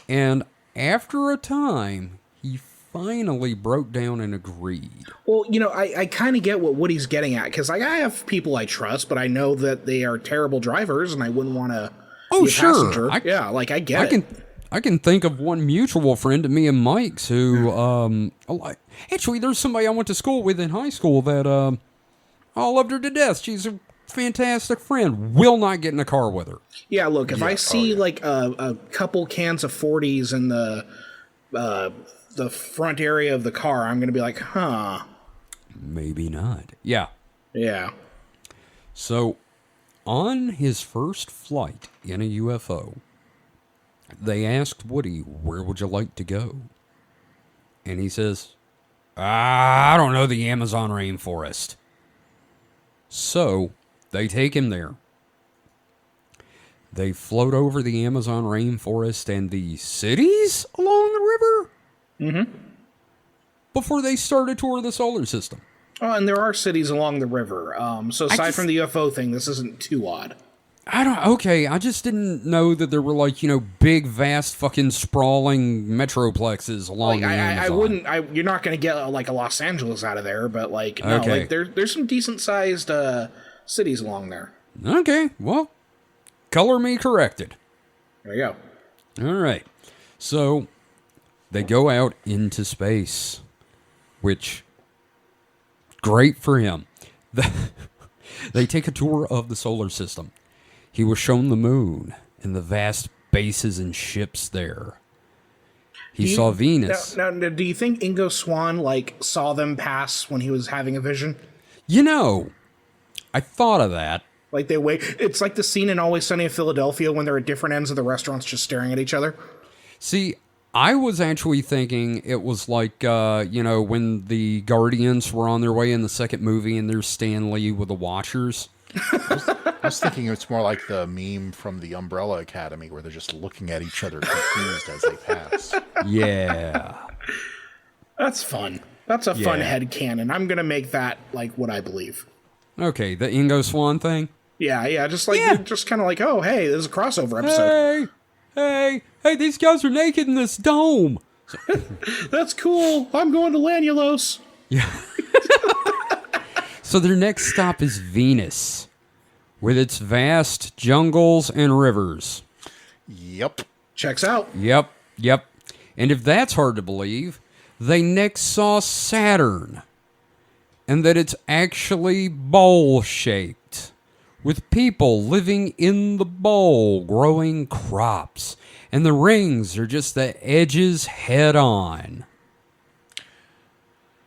B: And after a time, he finally broke down and agreed.
A: Well, I kind of get what Woody's getting at, because I have people I trust, but I know that they are terrible drivers, and I wouldn't want to be a passenger. I get it.
B: I can think of one mutual friend of me and Mike's who, actually, there's somebody I went to school with in high school that, I loved her to death. She's a fantastic friend. Will not get in a car with her.
A: Yeah, look, if I see a couple cans of 40s in the front area of the car, I'm going to be like, huh.
B: Maybe not. Yeah.
A: Yeah.
B: So, on his first flight in a UFO, they asked Woody, where would you like to go? And he says, I don't know, the Amazon rainforest. So, they take him there. They float over the Amazon rainforest and the cities along the river. before they start a tour of the solar system.
A: Oh, and there are cities along the river. So aside from the UFO thing, this isn't too odd.
B: I just didn't know that there were, like, big, vast, fucking sprawling metroplexes along the Amazon.
A: You're not going to get, like, a Los Angeles out of there, but, like, no, like, there's some decent-sized cities along there.
B: Okay, well, color me corrected.
A: There you
B: go. All right. So, they go out into space, which, great for him. They take a tour of the solar system. He was shown the moon and the vast bases and ships there. He saw Venus.
A: Now, do you think Ingo Swann, like, saw them pass when he was having a vision?
B: I thought of that.
A: Like, they wait. It's like the scene in Always Sunny in Philadelphia when they're at different ends of the restaurants just staring at each other.
B: See, I was actually thinking it was like, when the Guardians were on their way in the second movie and there's Stan Lee with the Watchers.
C: I was thinking it's more like the meme from the Umbrella Academy where they're just looking at each other confused as they pass.
B: Yeah.
A: That's fun. That's a fun headcanon. I'm going to make that, like, what I believe.
B: Okay, the Ingo Swann thing?
A: Yeah, just kind of like, oh, hey, there's a crossover episode.
B: Hey, these guys are naked in this dome.
A: That's cool. I'm going to Lanulos.
B: Yeah. So their next stop is Venus, with its vast jungles and rivers.
C: Yep.
A: Checks out.
B: Yep. And if that's hard to believe, they next saw Saturn, and that it's actually bowl-shaped, with people living in the bowl growing crops, and the rings are just the edges head-on.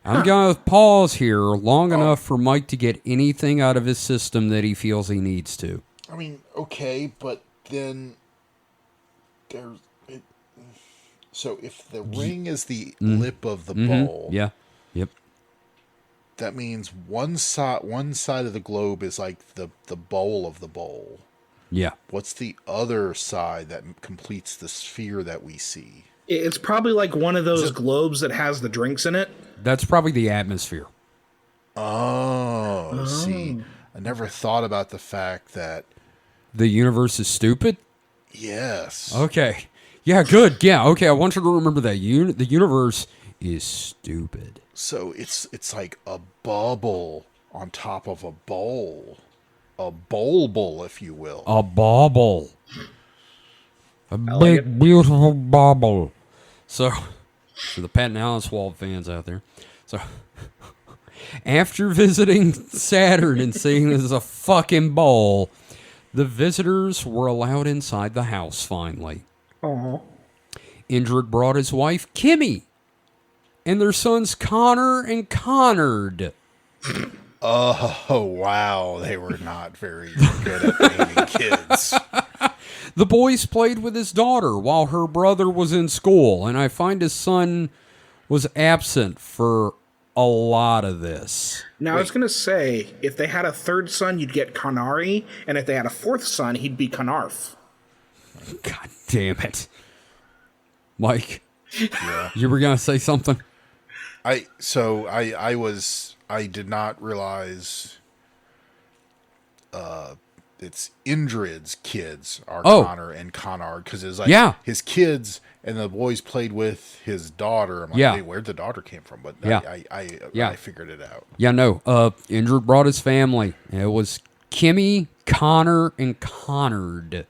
B: I'm going to pause here long enough for Mike to get anything out of his system that he feels he needs to.
C: I mean, okay, but then there's... So if the ring is the lip of the bowl...
B: Yeah, yep.
C: That means one side of the globe is like the bowl of the bowl.
B: Yeah.
C: What's the other side that completes the sphere that we see?
A: It's probably like one of those globes that has the drinks in it.
B: That's probably the atmosphere.
C: Oh, see, I never thought about the fact that...
B: The universe is stupid?
C: Yes.
B: Okay. Yeah, good. Yeah, okay, I want you to remember that. The universe is stupid.
C: So it's like a bubble on top of a bowl. A bowl, if you will.
B: A bauble. A big, beautiful bauble. So, for the Patton Oswalt fans out there. So, after visiting Saturn and seeing this as a fucking bowl, the visitors were allowed inside the house finally.
A: Uh-huh.
B: Indrid brought his wife, Kimmy, and their sons, Connor and Connard.
C: Oh, wow. They were not very good at naming kids.
B: The boys played with his daughter while her brother was in school, and I find his son was absent for a lot of this.
A: Now, I was going to say, if they had a third son, you'd get Conari, and if they had a fourth son, he'd be Conarf.
B: God damn it. Mike,
C: Yeah.
B: you were going to say something?
C: I did not realize it's Indrid's kids are Connor and Connard, because it's like his kids and the boys played with his daughter. I'm like, hey, where'd the daughter came from? But I figured it out.
B: Yeah, no. Indrid brought his family. It was Kimmy, Connor, and Connard.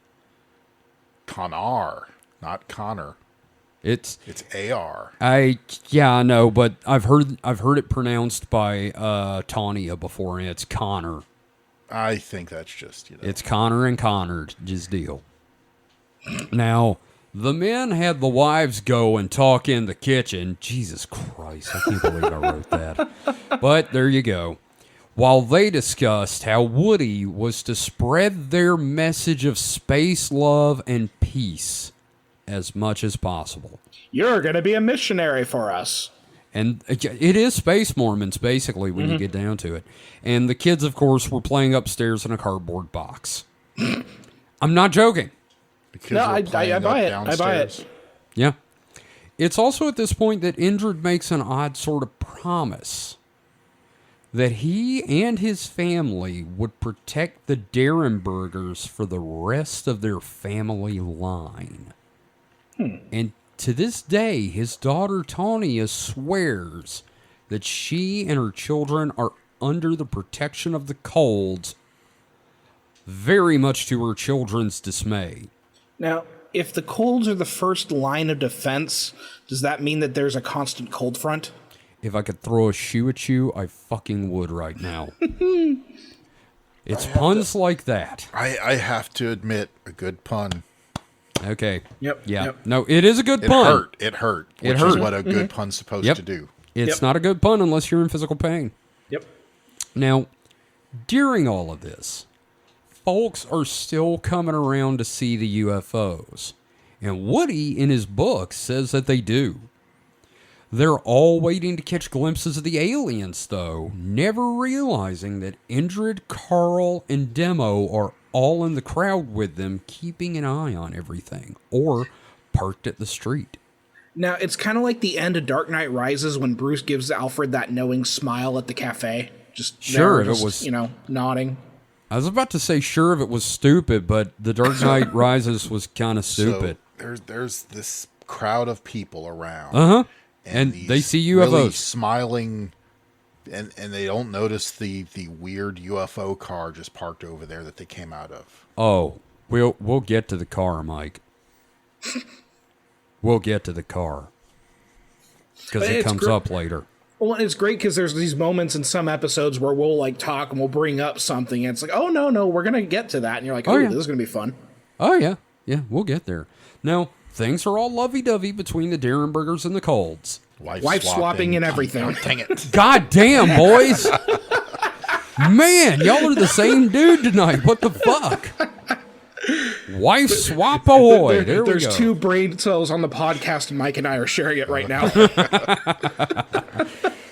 C: Connar, not Connor.
B: It's
C: AR.
B: I know, but I've heard it pronounced by Tanya before, and it's Connor.
C: I think that's just,
B: It's Connor and Connor, just deal. Now, the men had the wives go and talk in the kitchen. Jesus Christ, I can't believe I wrote that. But there you go. While they discussed how Woody was to spread their message of space love and peace as much as possible.
A: You're going to be a missionary for us.
B: And it is Space Mormons, basically, when you get down to it. And the kids, of course, were playing upstairs in a cardboard box. I'm not joking.
A: No, I buy it. I buy it.
B: Yeah. It's also at this point that Indrid makes an odd sort of promise that he and his family would protect the Derenbergers for the rest of their family line. And to this day, his daughter Tanya swears that she and her children are under the protection of the Colds, very much to her children's dismay.
A: Now, if the Colds are the first line of defense, does that mean that there's a constant cold front?
B: If I could throw a shoe at you, I fucking would right now. It's puns like that.
C: I have to admit, a good pun.
B: Okay.
A: Yep.
B: Yeah.
A: Yep.
B: No, it is a good
C: It
B: pun.
C: hurt. It hurt. Which
B: hurt.
C: is what a good pun's supposed to do.
B: It's
A: Yep.
B: not a good pun unless you're in physical pain.
A: Yep.
B: Now, during all of this, folks are still coming around to see the UFOs. And Woody, in his book, says that they do. They're all waiting to catch glimpses of the aliens, though, never realizing that Indrid, Carl, and Demo are all in the crowd with them, keeping an eye on everything, or parked at the street.
A: Now, it's kind of like the end of Dark Knight Rises when Bruce gives Alfred that knowing smile at the cafe. Just
B: Sure,
A: there,
B: if it
A: just,
B: was-
A: nodding.
B: I was about to say sure if it was stupid, but The Dark Knight Rises was kind of stupid.
C: So there's this crowd of people around.
B: Uh-huh. And
C: these
B: they see
C: really
B: UFOs.
C: smiling, and they don't notice the weird UFO car just parked over there that they came out of.
B: Oh, we'll get to the car, Mike. We'll get to the car. Because
A: But
B: it
A: it's
B: comes up later.
A: Well, and it's great because there's these moments in some episodes where we'll like talk and we'll bring up something, and it's like, oh no, we're gonna get to that, and you're like, oh,
B: yeah.
A: this is gonna be fun.
B: Oh, yeah. Yeah, we'll get there. Now, things are all lovey-dovey between the Derenbergers and the Colds.
A: Wife swapping and everything.
C: Oh, dang it.
B: God damn, boys! Man, y'all are the same dude tonight. What the fuck? Wife swap ahoy. There we
A: There's
B: go.
A: 2 brain cells on the podcast, and Mike and I are sharing it right now.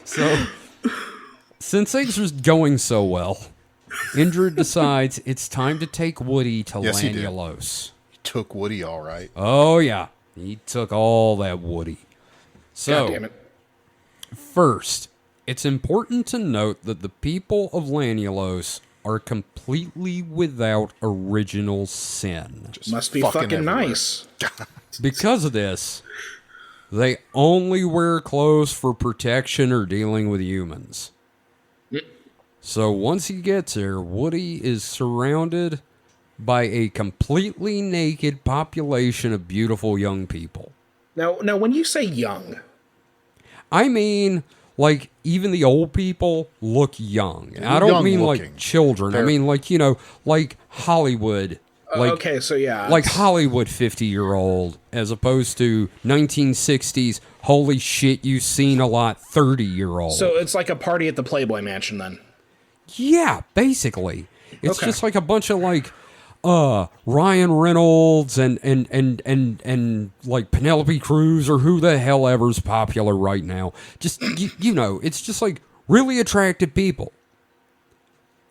B: So, since things are going so well, Indrid decides it's time to take Woody to
C: Yes, he did.
B: Lanulos.
C: He took Woody all right.
B: Oh, yeah. He took all that Woody. So,
A: God damn it.
B: first, it's important to note that the people of Lanulos are completely without original sin.
C: Just
A: Must be fucking
C: everywhere.
A: nice.
B: Because of this, they only wear clothes for protection or dealing with humans. So once he gets there, Woody is surrounded by a completely naked population of beautiful young people.
A: Now, when you say young,
B: I mean, like, even the old people look young. I don't
C: young
B: mean
C: looking.
B: like children. I
C: They're-
B: mean, like, like Hollywood. Like,
A: okay, so yeah,
B: like
A: it's-
B: Hollywood 50-year-old, as opposed to 1960s, holy shit, you've seen a lot 30-year-old.
A: So it's like a party at the Playboy Mansion, then.
B: Yeah, basically. It's
A: Okay.
B: just like a bunch of like Ryan Reynolds and like Penelope Cruz or who the hell ever's popular right now. Just you know, it's just like really attractive people.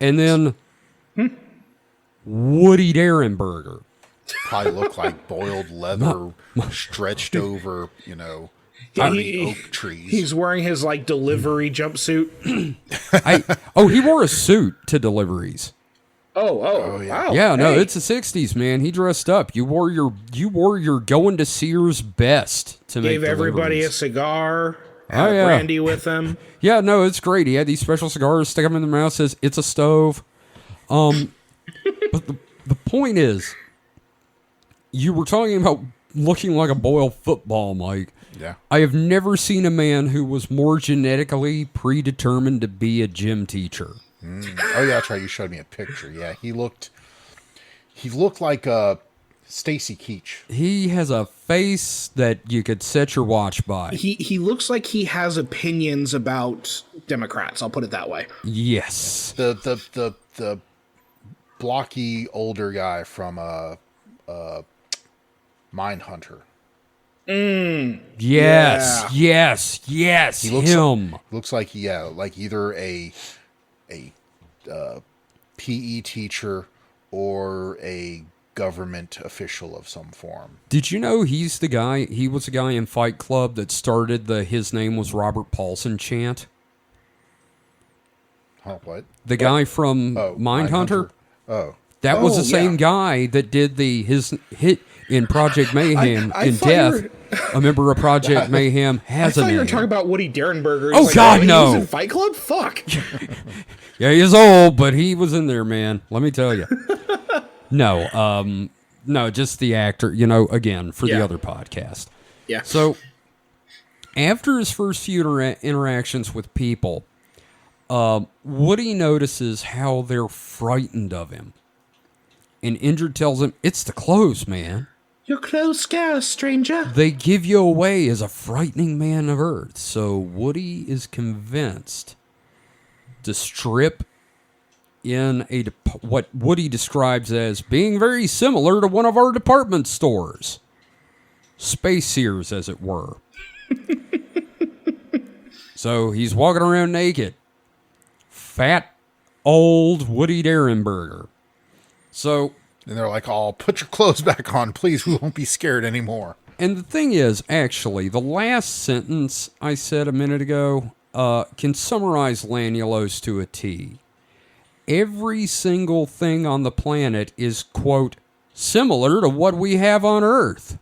B: And then Woody Derenberger.
C: Probably look like boiled leather stretched over, hardy oak trees.
A: He's wearing his like delivery jumpsuit.
B: He wore a suit to deliveries.
A: Oh,
C: yeah.
A: wow.
B: Yeah, no,
A: Hey.
B: it's the 60s, man. He dressed up. You wore your going to Sears best to make
A: Gave everybody a
B: deliveries.
A: cigar. Had
B: Oh, yeah.
A: brandy with him.
B: Yeah, no, it's great. He had these special cigars, stick them in the mouth, says it's a stove. But the point is, you were talking about looking like a boiled football, Mike.
C: Yeah.
B: I have never seen a man who was more genetically predetermined to be a gym teacher.
C: Oh, yeah, that's right. You showed me a picture. Yeah, he looked like Stacy Keach.
B: He has a face that you could set your watch by.
A: He looks like he has opinions about Democrats. I'll put it that way.
B: Yes.
C: The blocky older guy from Mindhunter.
B: Yes. Yes.
C: He looks
B: Him.
C: Looks like like either a PE teacher or a government official of some form.
B: Did you know he was the guy in Fight Club that started the "His name was Robert Paulson" chant?
C: Huh, what?
B: The guy from Mindhunter? That was the same guy that did his hit in Project Mayhem in Death. A member of Project Mayhem has a name.
A: I thought you were talking about Woody Derenberger.
B: Oh, God, no.
A: He was in Fight Club? Fuck.
B: Yeah, he's old, but he was in there, man. Let me tell you. No, just the actor, again, for the other podcast.
A: Yeah.
B: So, after his first few interactions with people, Woody notices how they're frightened of him. And Indrid tells him, "It's the clothes, man.
A: Your clothes scare us, stranger.
B: They give you away as a frightening man of Earth." So Woody is convinced to strip in what Woody describes as being very similar to one of our department stores. Space Sears, as it were. So he's walking around naked. Fat, old Woody Derenberger. So...
C: And they're like, "Oh, put your clothes back on, please. We won't be scared anymore."
B: And the thing is, actually, the last sentence I said a minute ago can summarize Lanulos to a T. Every single thing on the planet is, quote, similar to what we have on Earth.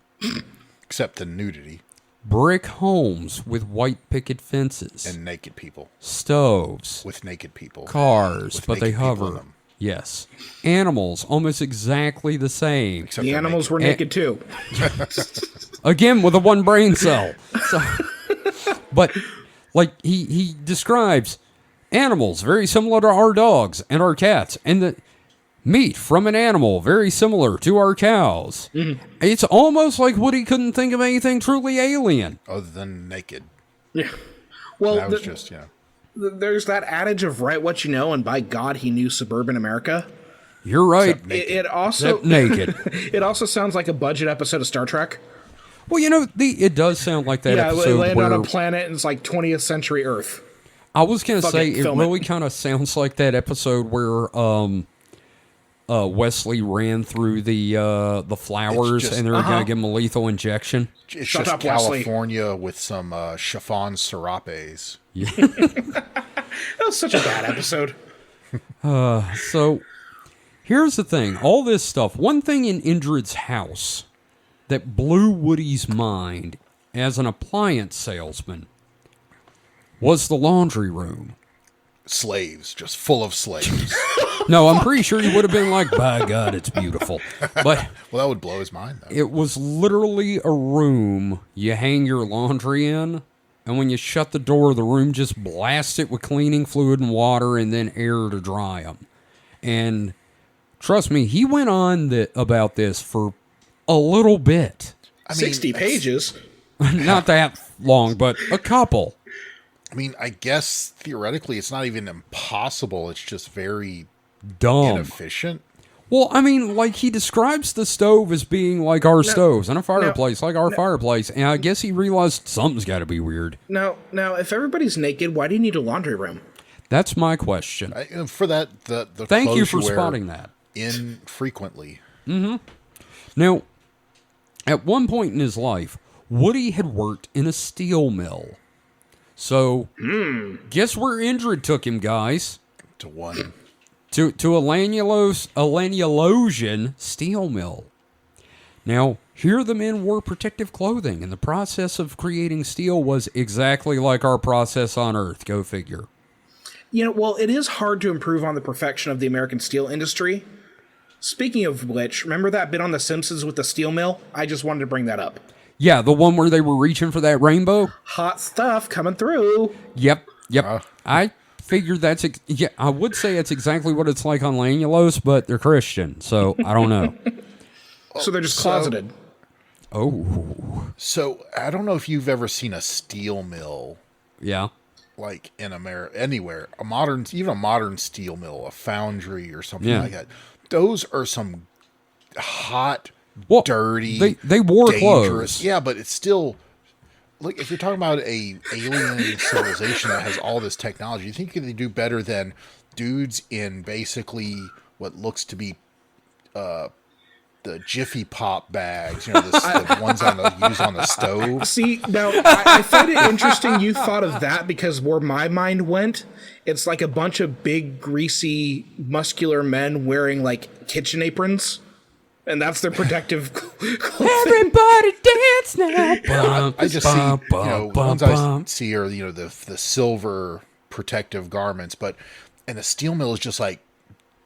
C: Except the nudity.
B: Brick homes with white picket fences.
C: And naked people.
B: Stoves.
C: With naked people.
B: Cars,
C: with
B: but they hover. Yes. Animals, almost exactly the same.
A: Except the animals were naked too.
B: Again, with a one brain cell. So, but, like, he describes animals very similar to our dogs and our cats. And the meat from an animal very similar to our cows. Mm-hmm. It's almost like Woody couldn't think of anything truly alien.
C: Other than naked.
A: Yeah. Well,
C: that was just,
A: there's that adage of write what you know, and by God, he knew suburban America.
B: You're right.
A: It also
B: naked.
A: It also sounds like a budget episode of Star Trek.
B: Well, it does sound like that episode.
A: Yeah, they land on a planet and it's like 20th century Earth.
B: I was going to say, it really kind of sounds like that episode where Wesley ran through the flowers and they were going to give him a lethal injection.
C: It's Shut just up, California Wesley. With some chiffon serapes.
B: Yeah.
A: That was such a bad episode.
B: So, here's the thing. All this stuff, one thing in Indrid's house that blew Woody's mind as an appliance salesman was the laundry room.
C: Slaves, just full of slaves.
B: No, I'm pretty sure he would have been like, "By God, it's beautiful." But
C: well, that would blow his mind, though.
B: It was literally a room you hang your laundry in, and when you shut the door, the room just blasts it with cleaning fluid and water and then air to dry them. And trust me, he went on about this for a little bit.
A: 60 pages.
B: Not that long, but a couple.
C: I mean, I guess theoretically it's not even impossible. It's just very
B: dumb,
C: inefficient.
B: Well, I mean, like he describes the stove as being like our stoves and a fireplace like our fireplace. And I guess he realized something's got to be weird.
A: Now, if everybody's naked, why do you need a laundry room?
B: That's my question.
C: For that, the
B: thank you for spotting that.
C: Infrequently.
B: Mm-hmm. Now, at one point in his life, Woody had worked in a steel mill. So, guess where Indrid took him, guys?
C: To one.
B: To a Lanulosian steel mill. Now, here the men wore protective clothing, and the process of creating steel was exactly like our process on Earth. Go figure.
A: Well, it is hard to improve on the perfection of the American steel industry. Speaking of which, remember that bit on The Simpsons with the steel mill? I just wanted to bring that up.
B: Yeah, the one where they were reaching for that rainbow.
A: Hot stuff coming through.
B: Yep. I figured I would say it's exactly what it's like on Lanulos, but they're Christian, so I don't know.
A: So they're just closeted.
C: So I don't know if you've ever seen a steel mill.
B: Yeah.
C: Like in America, anywhere, even a modern steel mill, a foundry or something like that. Those are some hot, dirty,
B: they wore
C: dangerous
B: clothes.
C: Yeah, but it's still, like, if you're talking about a alien civilization that has all this technology, you think they do better than dudes in basically what looks to be Jiffy Pop bags, the ones used on the stove.
A: See, now, I find it interesting you thought of that, because where my mind went, it's like a bunch of big, greasy, muscular men wearing, like, kitchen aprons, and that's their protective clothing.
B: Everybody dance now.
C: I just see, ones I see are, the silver protective garments, and the steel mill is just, like,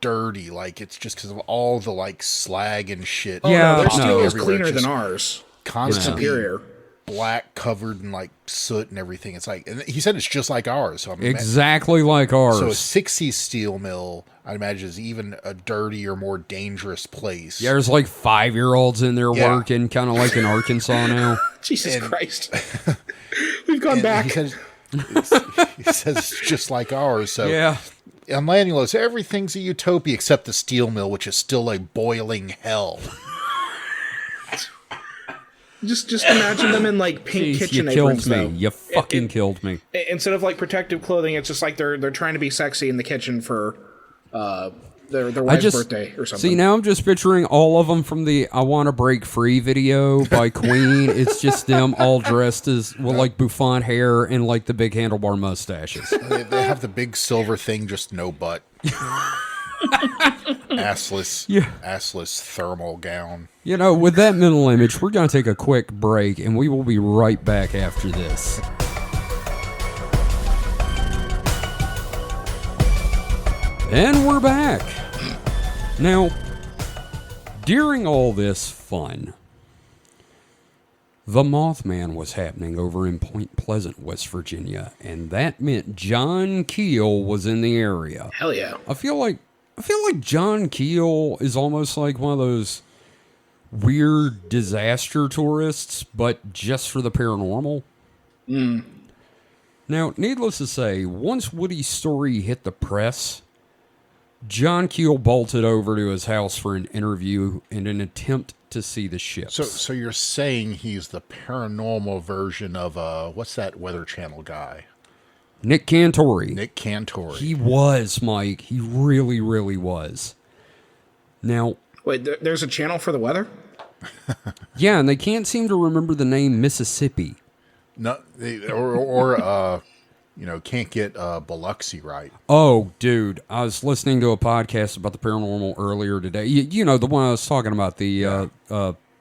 C: dirty, like it's just because of all the like slag and shit.
A: Oh, yeah, their steel is cleaner than ours.
C: Constantly
A: superior,
C: black, covered in like soot and everything. It's like, and he said it's just like ours. So
B: exactly like ours.
C: So a 60s steel mill, I imagine, is even a dirtier, more dangerous place.
B: Yeah, there's like 5-year-olds in there working, kind of like in Arkansas now.
A: Jesus Christ, we've gone back.
C: He says it's just like ours. So
B: yeah.
C: On Lanulos, everything's a utopia except the steel mill, which is still a boiling hell.
A: Just imagine them in like pink kitchen aprons.
B: You fucking killed me.
A: Instead of like protective clothing, it's just like they're trying to be sexy in the kitchen for their wife's birthday or something.
B: See, now I'm just picturing all of them from the "I Want to Break Free" video by Queen. It's just them all dressed with like bouffant hair and like the big handlebar mustaches.
C: They have the big silver thing, just no butt. assless thermal gown.
B: With that mental image, we're going to take a quick break, and we will be right back after this. And we're back. Now, during all this fun, the Mothman was happening over in Point Pleasant, West Virginia, and that meant John Keel was in the area.
A: Hell yeah.
B: I feel like John Keel is almost like one of those weird disaster tourists, but just for the paranormal. Now, needless to say, once Woody's story hit the press, John Keel bolted over to his house for an interview in an attempt to see the ships.
C: So you're saying he's the paranormal version of what's that Weather Channel guy?
B: Nick Cantori.
C: Nick Cantori.
B: He was, Mike. He really, really was. Now,
A: wait, there's a channel for the weather?
B: Yeah, and they can't seem to remember the name Mississippi.
C: No, can't get Biloxi right.
B: Oh, dude, I was listening to a podcast about the paranormal earlier today. The one I was talking about, the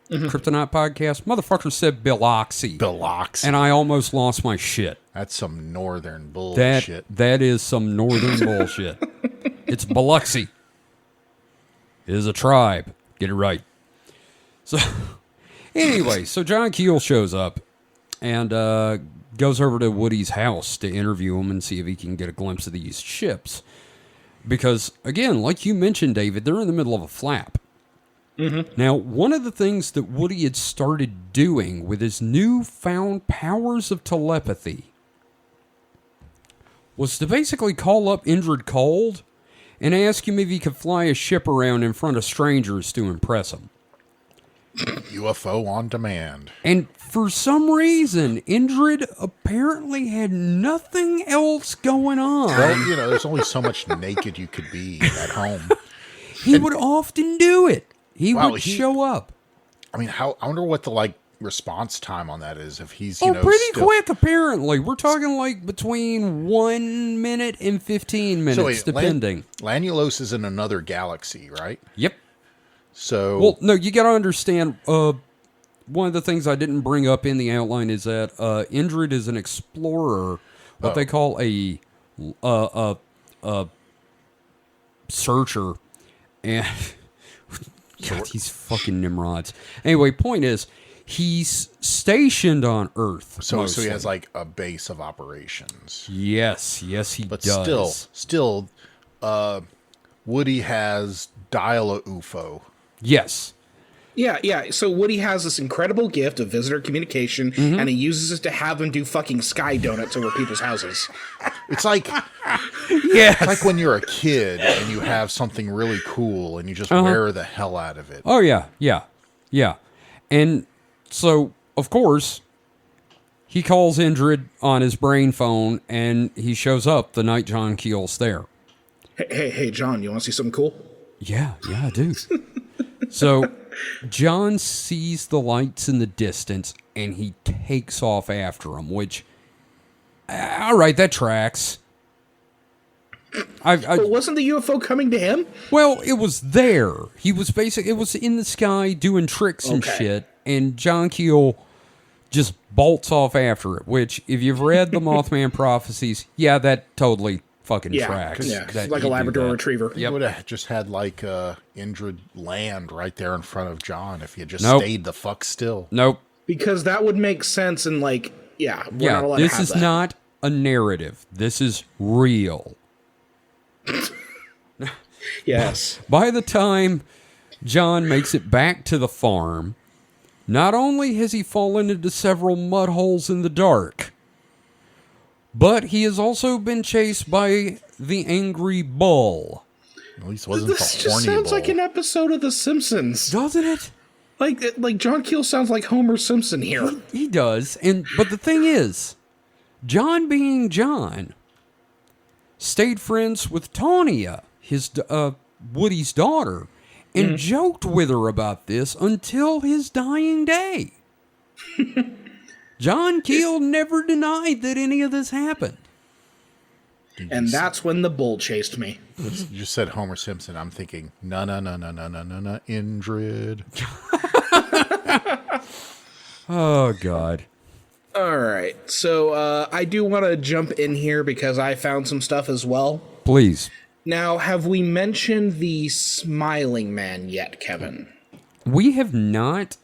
B: Kryptonite podcast. Motherfucker said Biloxi.
C: Biloxi.
B: And I almost lost my shit.
C: That's some northern bullshit.
B: That is some northern bullshit. It's Biloxi. It is a tribe. Get it right. So, anyway, so John Keel shows up and goes over to Woody's house to interview him and see if he can get a glimpse of these ships. Because, again, like you mentioned, David, they're in the middle of a flap. Mm-hmm. Now, one of the things that Woody had started doing with his newfound powers of telepathy was to basically call up Indrid Cold and ask him if he could fly a ship around in front of strangers to impress them.
C: UFO on demand.
B: And for some reason, Indrid apparently had nothing else going on.
C: Well, there's only so much naked you could be at home.
B: He would often do it. He would show up.
C: I mean, I wonder what the response time on that is. If he's
B: pretty quick. Apparently, we're talking between 1 minute and 15 minutes, depending.
C: Lanulos is in another galaxy, right?
B: Yep.
C: So,
B: well, no, you got to understand. One of the things I didn't bring up in the outline is that Indrid is an explorer, what they call a searcher, and God, these fucking Nimrods. Anyway, point is, he's stationed on Earth.
C: So he has a base of operations.
B: Yes, he
C: but
B: does.
C: Still, Woody has dial-a-UFO.
B: Yes.
A: Yeah. So Woody has this incredible gift of visitor communication, and he uses it to have them do fucking sky donuts over people's houses.
C: It's like,
B: yes.
C: It's like when you're a kid and you have something really cool and you just wear the hell out of it.
B: Oh, yeah. And so, of course, he calls Indrid on his brain phone, and he shows up the night John Keel's there.
A: Hey, John, you want to see something cool?
B: Yeah, I do. So John sees the lights in the distance, and he takes off after them, which, all right, that tracks.
A: But wasn't the UFO coming to him?
B: Well, it was there. He was it was in the sky doing tricks and shit, and John Keel just bolts off after it, which, if you've read the Mothman prophecies, yeah, that totally fucking tracks.
A: Yeah, like a Labrador Retriever.
C: You would have just had like Indrid land right there in front of John if he had just stayed the fuck still.
B: Nope.
A: Because that would make sense, and like, we're not allowed
B: this
A: to have
B: is
A: that.
B: not a narrative. This is real.
A: Yes.
B: By the time John makes it back to the farm, not only has he fallen into several mud holes in the dark, but he has also been chased by the angry bull.
C: At least it wasn't
A: This
C: the
A: just
C: horny
A: sounds
C: bull.
A: like an episode of The Simpsons.
B: Doesn't it?
A: Like John Keel sounds like Homer Simpson here.
B: He does. But the thing is, John being John, stayed friends with Tanya, his Woody's daughter, and joked with her about this until his dying day. John Keel never denied that any of this happened.
A: And that's when the bull chased me.
C: You just said Homer Simpson. I'm thinking, no, Indrid.
B: Oh, God.
A: All right. So I do want to jump in here because I found some stuff as well.
B: Please.
A: Now, have we mentioned the Smiling Man yet, Kevin?
B: We have not,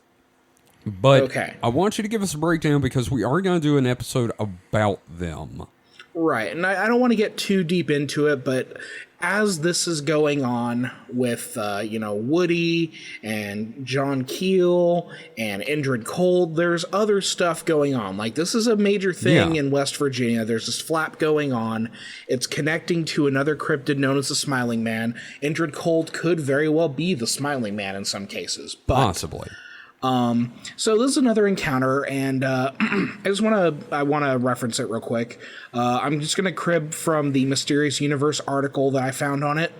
B: but
A: okay.
B: I want you to give us a breakdown because we are going to do an episode about them.
A: Right, and I don't want to get too deep into it, but as this is going on with, Woody and John Keel and Indrid Cold, there's other stuff going on. Like, this is a major thing in West Virginia. There's this flap going on. It's connecting to another cryptid known as the Smiling Man. Indrid Cold could very well be the Smiling Man in some cases. But,
B: possibly.
A: So this is another encounter, and I want to reference it real quick. I'm just going to crib from the Mysterious Universe article that I found on it,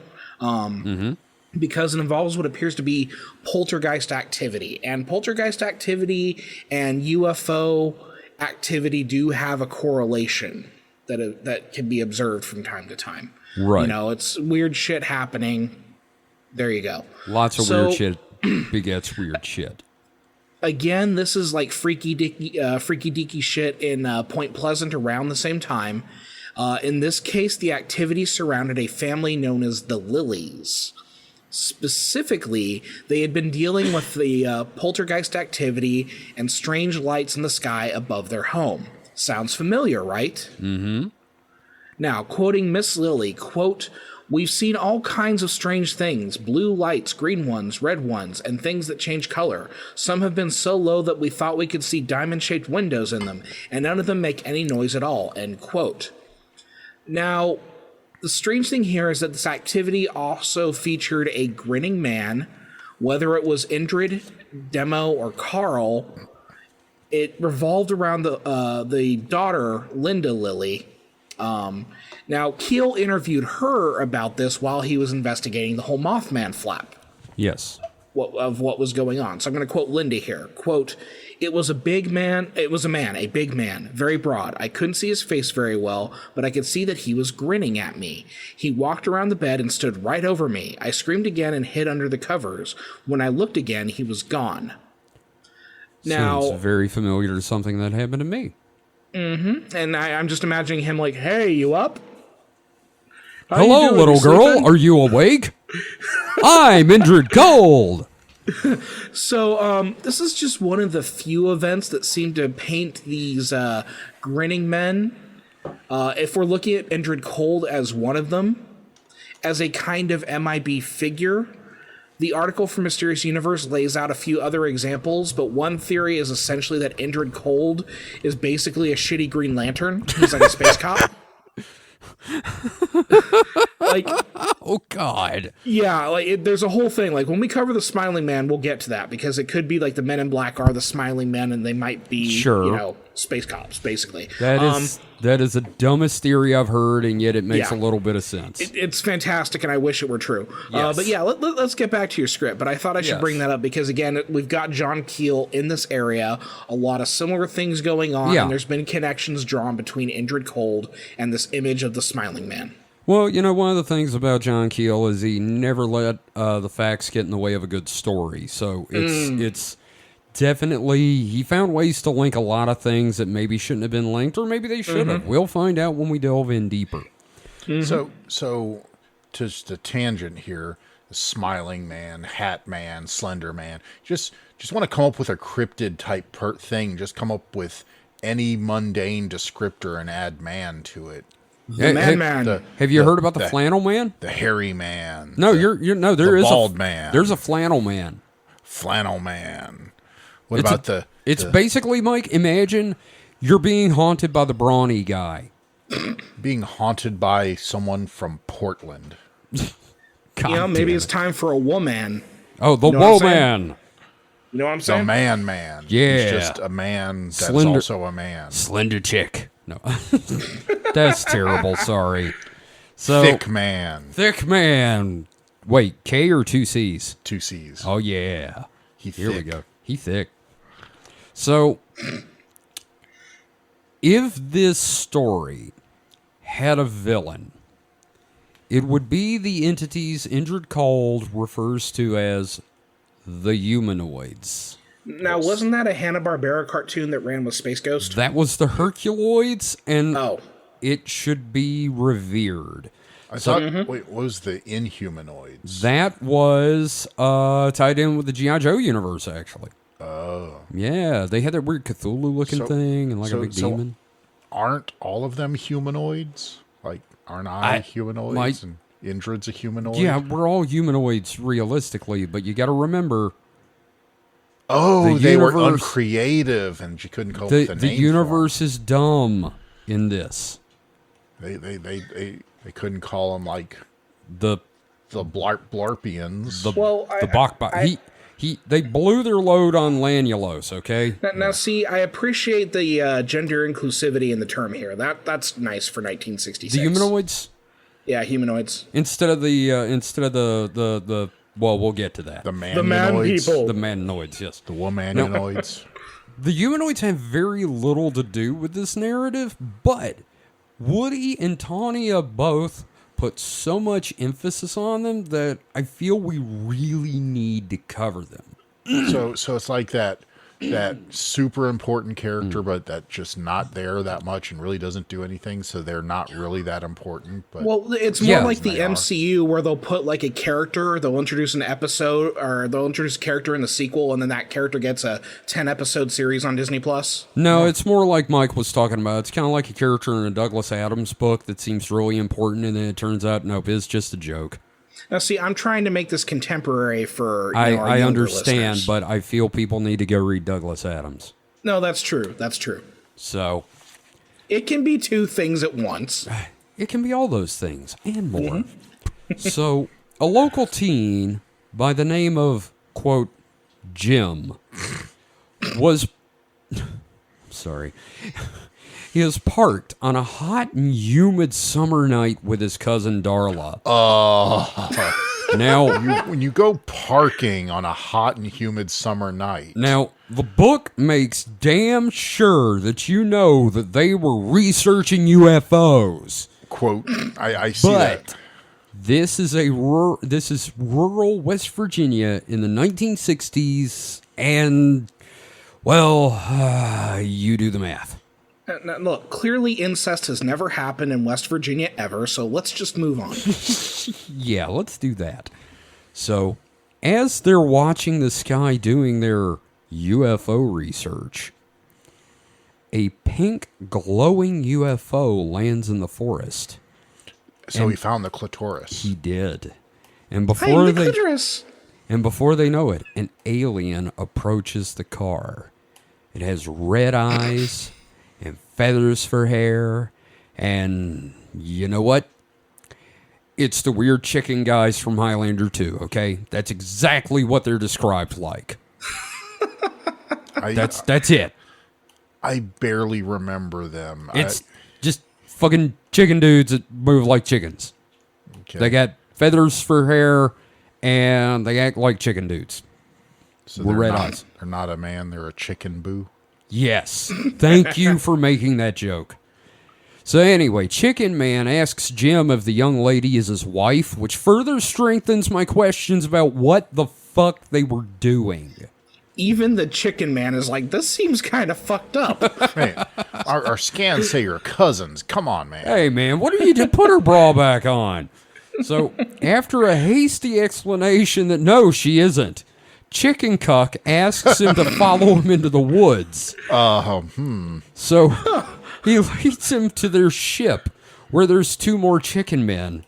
A: because it involves what appears to be poltergeist activity, and poltergeist activity and UFO activity do have a correlation that can be observed from time to time.
B: Right.
A: It's weird shit happening. There you go.
B: Lots of weird shit begets weird shit.
A: Again, this is like freaky deaky shit in Point Pleasant around the same time. In this case, the activity surrounded a family known as the Lilies. Specifically, they had been dealing with the poltergeist activity and strange lights in the sky above their home. Sounds familiar, right?
B: Mm-hmm.
A: Now, quoting Miss Lily, quote, "We've seen all kinds of strange things, blue lights, green ones, red ones, and things that change color. Some have been so low that we thought we could see diamond-shaped windows in them, and none of them make any noise at all," end quote. Now, the strange thing here is that this activity also featured a grinning man. Whether it was Indrid, Demo, or Carl, it revolved around the daughter, Linda Lily. Now, Keel interviewed her about this while he was investigating the whole Mothman flap.
B: Yes.
A: Of what was going on. So I'm going to quote Linda here. Quote, it was a big man, very broad. I couldn't see his face very well, but I could see that he was grinning at me. He walked around the bed and stood right over me. I screamed again and hid under the covers. When I looked again, he was gone. Now,
B: sounds very familiar to something that happened to me.
A: Mm-hmm. And I'm just imagining him like, hey, you up?
B: Hello, little girl. Are you awake? I'm Indrid Cold.
A: So, this is just one of the few events that seem to paint these grinning men. If we're looking at Indrid Cold as one of them, as a kind of MIB figure, the article from Mysterious Universe lays out a few other examples, but one theory is essentially that Indrid Cold is basically a shitty Green Lantern. He's like a space cop. like,
B: Oh, God.
A: yeah, like there's a whole thing. Like when we cover the Smiling Man, we'll get to that because it could be like the Men in Black are the Smiling Men, and they might be,
B: Sure.
A: space cops, basically.
B: That is the dumbest theory I've heard, and yet it makes a little bit of sense.
A: It's fantastic, and I wish it were true.
B: Yes.
A: But yeah, let's get back to your script. But I thought I should bring that up because, again, we've got John Keel in this area, a lot of similar things going on, and there's been connections drawn between Indrid Cold and this image of the Smiling Man.
B: Well, one of the things about John Keel is he never let the facts get in the way of a good story. So it's definitely, he found ways to link a lot of things that maybe shouldn't have been linked, or maybe they should have. We'll find out when we delve in deeper.
C: So just a tangent here, the Smiling Man, Hat Man, Slender Man, just want to come up with a cryptid type thing, just come up with any mundane descriptor and add man to it.
A: The Man.
B: Have you heard about the Flannel Man?
C: The Hairy Man.
B: No, there is
C: Bald Man.
B: There's a Flannel Man.
C: Flannel Man. What about
B: It's basically, Mike, imagine you're being haunted by the brawny guy.
C: being haunted by someone from Portland?
A: Maybe it's time for a woman.
B: Oh, the Woman.
A: You know what I'm saying?
C: The Man.
B: Yeah.
C: He's just a man that's
B: Slender-
C: also a man.
B: Slender chick. No. That's terrible, sorry. So
C: Thick Man.
B: Thick Man. Wait, K or two C's?
C: Two C's.
B: Oh, yeah. Here we
C: thick.
B: go. He thick. So, if this story had a villain, it would be the entities Indrid Cold refers to as the humanoids.
A: Now, wasn't that a Hanna-Barbera cartoon that ran with Space Ghost?
B: That was the Herculoids, and it should be revered.
C: I thought, wait, what was the Inhumanoids?
B: That was tied in with the G.I. Joe universe, actually.
C: Oh.
B: Yeah, they had that weird Cthulhu-looking thing and like a big demon.
C: Aren't all of them humanoids? Like, aren't I humanoids? And Indrid's a humanoid?
B: Yeah, we're all humanoids realistically, but you got to remember.
C: Oh, they were uncreative, and you couldn't come up with a name.
B: The universe is dumb in this.
C: They couldn't call them like
B: the
C: Blarpians.
B: They blew their load on Lanulos, okay?
A: Now, see, I appreciate the gender inclusivity in the term here. That's nice for 1966.
B: The humanoids?
A: Yeah, humanoids.
B: Instead of the well, we'll get to that.
C: The man
A: people.
B: The mannoids, yes.
C: The womanoids.
B: The humanoids have very little to do with this narrative, but Woody and Tanya both put so much emphasis on them that I feel we really need to cover them.
C: So it's like that super important character, but that just not there that much and really doesn't do anything, so they're not really that important. But
A: it's more like the MCU where they'll put like a character, they'll introduce an episode, or they'll introduce a character in the sequel, and then that character gets a 10-episode series on Disney Plus.
B: No, it's more like Mike was talking about. It's kind of like a character in a Douglas Adams book that seems really important, and then it turns out, nope, it's just a joke.
A: Now, see, I'm trying to make this contemporary for
B: I understand,
A: listeners.
B: but I feel people need to go read Douglas Adams.
A: No, that's true. That's true.
B: So
A: it can be two things at once.
B: It can be all those things and more. So a local teen by the name of, quote, Jim was... sorry. He is parked on a hot and humid summer night with his cousin Darla. Now,
C: when you go parking on a hot and humid summer night.
B: Now, the book makes damn sure that you know that they were researching UFOs.
C: Quote, I see that.
B: This is rural West Virginia in the 1960s, and, well, you do the math.
A: Now, look, clearly incest has never happened in West Virginia ever, so let's just move on.
B: Yeah, let's do that. So, as they're watching the sky doing their UFO research, a pink glowing UFO lands in the forest.
C: So he found the clitoris.
B: He did. And before
A: clitoris.
B: And before they know it, an alien approaches the car. It has red eyes and feathers for hair, and you know what? It's the weird chicken guys from Highlander 2, okay? That's exactly what they're described like. That's it.
C: I barely remember them.
B: It's just fucking chicken dudes that move like chickens.
C: Okay.
B: They got feathers for hair, and they act like chicken dudes.
C: So
B: with red
C: not,
B: eyes.
C: They're not a man, they're a chicken boo.
B: Yes. Thank you for making that joke. So anyway, Chicken Man asks Jim if the young lady is his wife, which further strengthens my questions about what the fuck they were doing.
A: Even the Chicken Man is like, this seems kind of fucked up.
C: Man, our scans say you're cousins. Come on, man.
B: Hey, man, what are you doing? Put her bra back on. So, after a hasty explanation that no, she isn't, Chicken Cuck asks him to follow him into the woods. So, he leads him to their ship, where there's 2 more chicken men.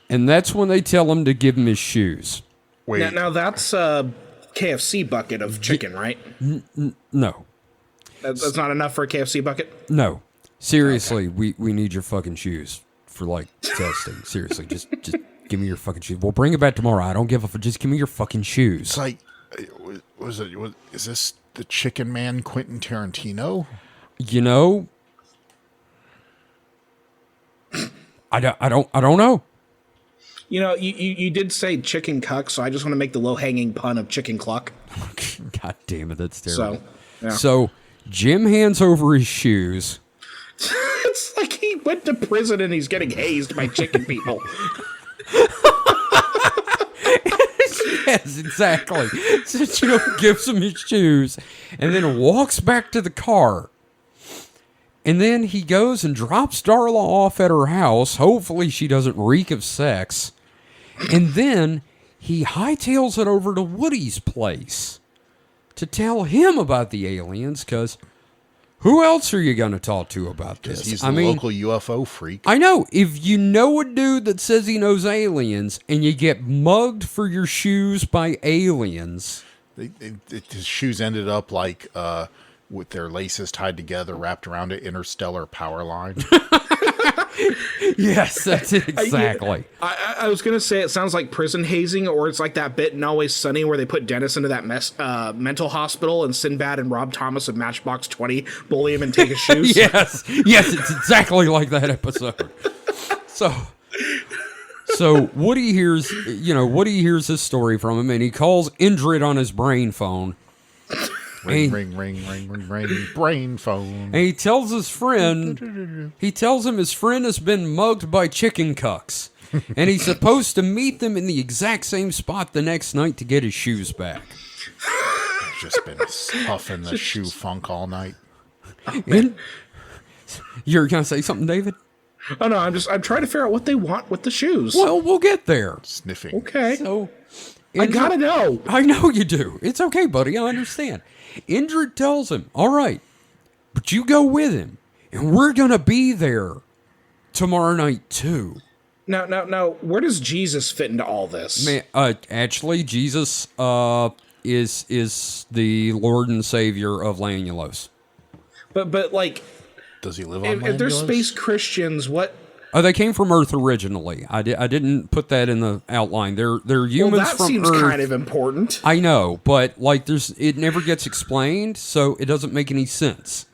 B: And that's when they tell him to give him his shoes.
C: Wait,
A: Now that's a KFC bucket of chicken, right?
B: No.
A: That's not enough for a KFC bucket?
B: No. Seriously, we need your fucking shoes for, like, testing. Seriously, just give me your fucking shoes. We'll bring it back tomorrow. I don't give a fuck. Just give me your fucking shoes.
C: it's like, is this the Chicken Man Quentin Tarantino?
B: You know, I don't know.
A: You know, you did say chicken cuck, so I just want to make the low-hanging pun of chicken cluck.
B: God damn it, that's terrible.
A: So, yeah.
B: So Jim hands over his shoes.
A: It's like he went to prison and he's getting hazed by chicken people.
B: Yes, exactly. So Jim gives him his shoes and then walks back to the car. And then he goes and drops Darla off at her house. Hopefully she doesn't reek of sex. And then he hightails it over to Woody's place to tell him about the aliens, because who else are you going to talk to about this?
C: He's the local UFO freak.
B: I know. If you know a dude that says he knows aliens and you get mugged for your shoes by aliens...
C: His shoes ended up like... with their laces tied together, wrapped around an interstellar power line.
B: Yes, that's it exactly.
A: I was going to say it sounds like prison hazing, or it's like that bit in Always Sunny where they put Dennis into that mental hospital and Sinbad and Rob Thomas of Matchbox 20 bully him and take his shoes.
B: Yes, it's exactly like that episode. So Woody hears this story from him, and he calls Indrid on his brain phone.
C: Ring, brain phone.
B: And he tells his friend, his friend has been mugged by chicken cucks. And he's supposed to meet them in the exact same spot the next night to get his shoes back.
C: I've just been huffing the shoe funk all night.
B: You're going to say something, David?
A: Oh no, I'm trying to figure out what they want with the shoes.
B: Well, we'll get there.
C: Sniffing.
A: Okay.
B: So,
A: I gotta know.
B: I know you do. It's okay, buddy. I understand. Indrid tells him, all right, but you go with him, and we're going to be there tomorrow night, too.
A: Now, where does Jesus fit into all this?
B: Man, actually, Jesus is the Lord and Savior of Lanulos.
A: But like...
C: Does he live on
A: if they're
C: Lanulos?
A: space Christians, what...
B: Oh, they came from Earth originally. I didn't put that in the outline. They're humans
A: Well, that
B: from
A: seems
B: Earth.
A: kind of important.
B: I know, but like it never gets explained, so it doesn't make any sense.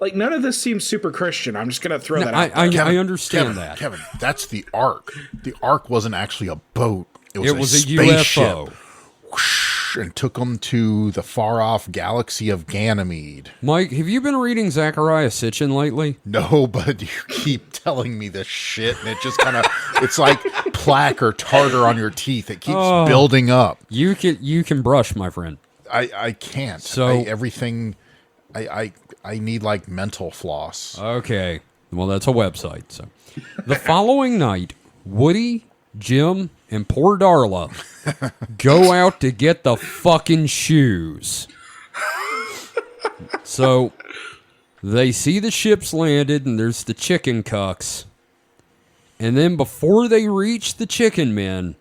A: Like, none of this seems super Christian. I'm just going to throw that out there.
B: I understand that.
C: Kevin, that's the Ark. The Ark wasn't actually a boat. It was
B: a
C: spaceship.
B: UFO.
C: Whoosh, and took them to the far-off galaxy of Ganymede.
B: Mike, have you been reading Zachariah Sitchin lately?
C: No, but you keep telling me this shit, and it just kind of, it's like plaque or tartar on your teeth. It keeps building up.
B: You can brush, my friend.
C: I can't.
B: So
C: everything, I need like mental floss.
B: Okay. Well, that's a website. So the following night, Woody, Jim, and poor Darla go out to get the fucking shoes. So they see the ships landed, and there's the chicken cucks. And then before they reach the chicken men,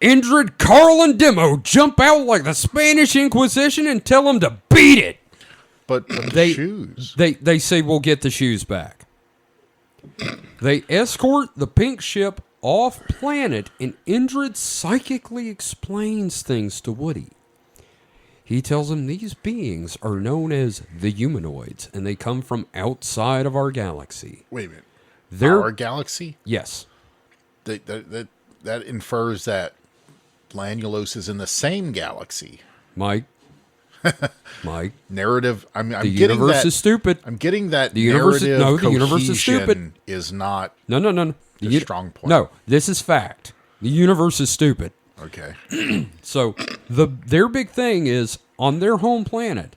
B: Indrid, Carl, and Demo jump out like the Spanish Inquisition and tell them to beat it.
C: But the shoes.
B: They say we'll get the shoes back. They escort the pink ship off-planet, and Indrid psychically explains things to Woody. He tells him these beings are known as the humanoids, and they come from outside of our galaxy.
C: Wait a minute.
B: They're,
C: Our galaxy?
B: yes.
C: That infers that Lanulos is in the same galaxy.
B: Mike.
C: Narrative. I'm
B: The
C: getting
B: universe
C: that,
B: is stupid.
C: I'm getting that
B: The universe is-
C: narrative
B: no, the universe is
C: cohesion
B: stupid.
C: is not
B: No.
C: a strong point.
B: No, this is fact. The universe is stupid.
C: Okay.
B: So their big thing is on their home planet,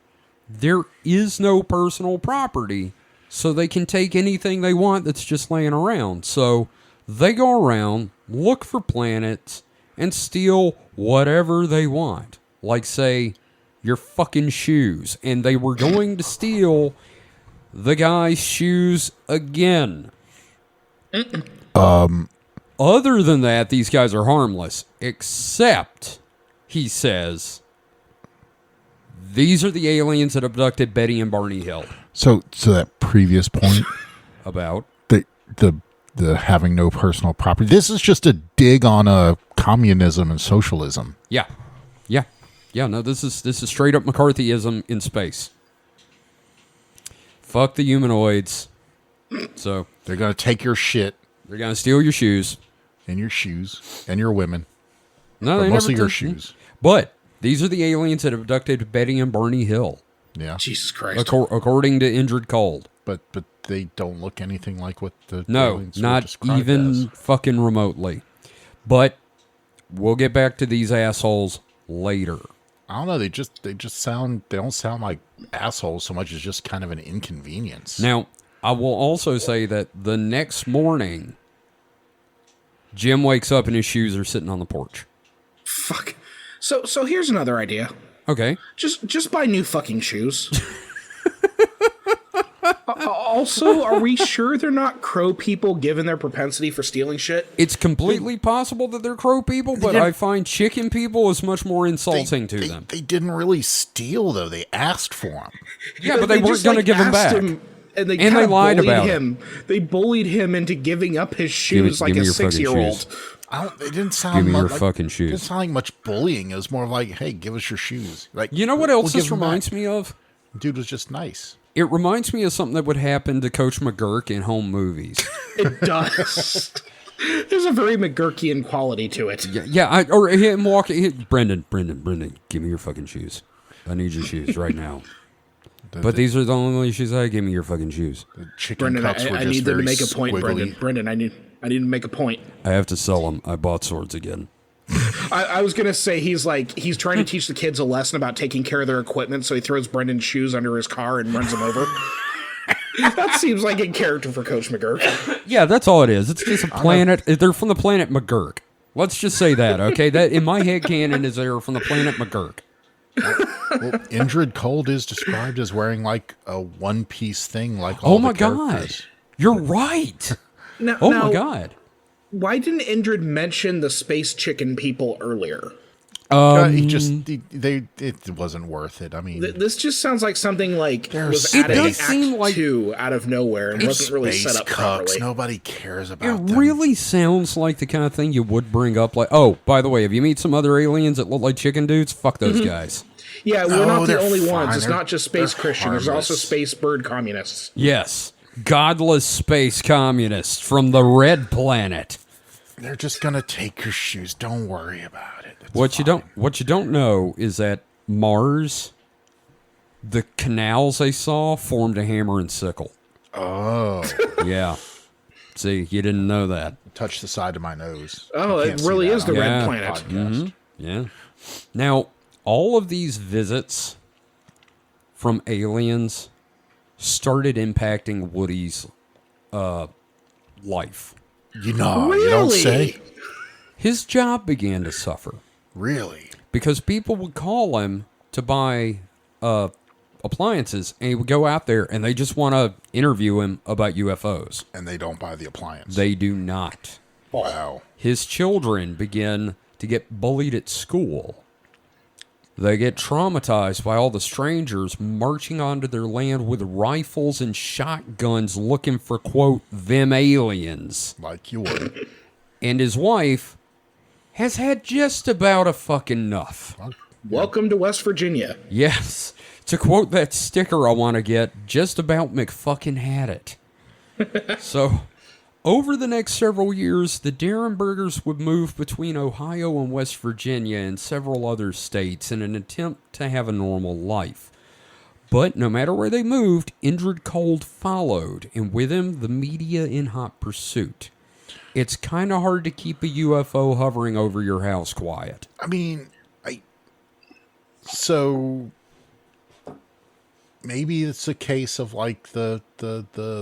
B: there is no personal property, so they can take anything they want that's just laying around. So they go around, look for planets, and steal whatever they want. Like, say, your fucking shoes. And they were going to steal the guy's shoes again. Other than that, these guys are harmless. Except, he says, these are the aliens that abducted Betty and Barney Hill.
C: So that previous point,
B: About?
C: the having no personal property. This is just a dig on communism and socialism.
B: Yeah. No, this is straight up McCarthyism in space. Fuck the humanoids. So
C: They're gonna take your shit
B: they're gonna steal your shoes.
C: and your shoes and your women,
B: No,
C: but
B: they
C: mostly
B: never
C: your
B: did.
C: shoes.
B: But these are the aliens that abducted Betty and Barney Hill,
C: Yeah,
A: Jesus Christ.
B: according to Indrid Cold.
C: but they don't look anything like what the
B: No,
C: aliens were
B: not
C: described
B: even
C: as.
B: fucking remotely. But we'll get back to these assholes later.
C: I don't know. They don't sound like assholes so much as just kind of an inconvenience.
B: Now, I will also say that the next morning, Jim wakes up and his shoes are sitting on the porch.
A: Fuck. So here's another idea.
B: Okay.
A: Just buy new fucking shoes. Also, are we sure they're not crow people given their propensity for stealing shit?
B: It's completely possible that they're crow people, but I find chicken people is much more insulting to them.
C: They didn't really steal though. They asked for them.
B: Yeah, but they weren't
A: just,
B: going to
A: like,
B: give them
A: asked
B: back.
A: him, and they,
B: And they
A: kinda
B: lied
A: bullied
B: about it.
A: him. They bullied him into giving up his shoes like
B: give
A: a
B: me your fucking
A: 6-year-old.
B: shoes.
C: They didn't sound
B: Give me your
C: like,
B: fucking
C: It
B: shoes.
C: didn't sound like much bullying. It was more like, hey, give us your shoes. Like,
B: You know what
C: we'll
B: else
C: give
B: this
C: them
B: reminds
C: back.
B: me of?
C: Dude was just nice.
B: It reminds me of something that would happen to Coach McGurk in home movies.
A: It does. There's a very McGurkian quality to it.
B: Or him walking. Brendan, give me your fucking shoes. I need your shoes right now. But these are the only shoes I give me your fucking shoes.
C: The chicken
A: Brendan,
C: cups were
A: I
C: just
A: need them to
C: very
A: make a point,
C: squiggly.
A: Brendan, I need to make a point.
B: I have to sell them. I bought swords again.
A: I was gonna say he's trying to teach the kids a lesson about taking care of their equipment, so he throws Brendan's shoes under his car and runs him over. That seems like a character for Coach McGurk.
B: Yeah, that's all it is. It's just a planet. They're from the planet McGurk. Let's just say that, okay? That in my head canon is they're from the planet McGurk.
C: Well, Indrid Cold is described as wearing like a one-piece thing, like all
B: Oh my
C: the
B: god,
C: characters.
B: you're right.
A: Now,
B: My god.
A: why didn't Indrid mention the space chicken people earlier?
C: It wasn't worth it. I mean,
A: This just sounds like something like was
B: It
A: added in
B: does seem
A: Act
B: like-
A: 2 out of nowhere and wasn't really
C: space
A: set up
C: cucks.
A: properly.
C: Nobody cares
B: It
C: about them.
B: really sounds like the kind of thing you would bring up. Like, oh, by the way, if you meet some other aliens that look like chicken dudes, fuck those guys.
A: Yeah, we're
C: No,
A: not the
C: they're
A: only
C: fine.
A: ones. It's
C: They're-
A: not just space
C: they're
A: Christian. There's also
C: harmless.
A: space bird communists.
B: Yes, godless space communists from the red planet.
C: They're just gonna take your shoes. Don't worry about it. It's
B: What you don't know is that Mars, the canals they saw formed a hammer and sickle.
C: Oh,
B: Yeah. See, you didn't know that.
C: touch the side of my nose.
A: Oh,
C: You
A: it
C: can't see
A: really
C: that
A: is the
C: on
A: red
B: Yeah.
A: planet.
C: podcast.
B: Yeah. Now, all of these visits from aliens started impacting Woody's life.
C: You know,
A: Really?
C: you don't say.
B: His job began to suffer
C: Really?
B: because people would call him to buy appliances, and he would go out there and they just want to interview him about UFOs.
C: And they don't buy the appliance.
B: They do not.
C: Wow.
B: His children begin to get bullied at school. They get traumatized by all the strangers marching onto their land with rifles and shotguns looking for, quote, them aliens.
C: Like you would.
B: And his wife has had just about a fucking enough.
A: Welcome to West Virginia.
B: Yes. To quote that sticker I want to get, just about McFucking had it. So, over the next several years, the Derenbergers would move between Ohio and West Virginia and several other states in an attempt to have a normal life. But no matter where they moved, Indrid Cold followed, and with him, the media in hot pursuit. It's kind of hard to keep a UFO hovering over your house quiet.
C: I mean, so maybe it's a case of like the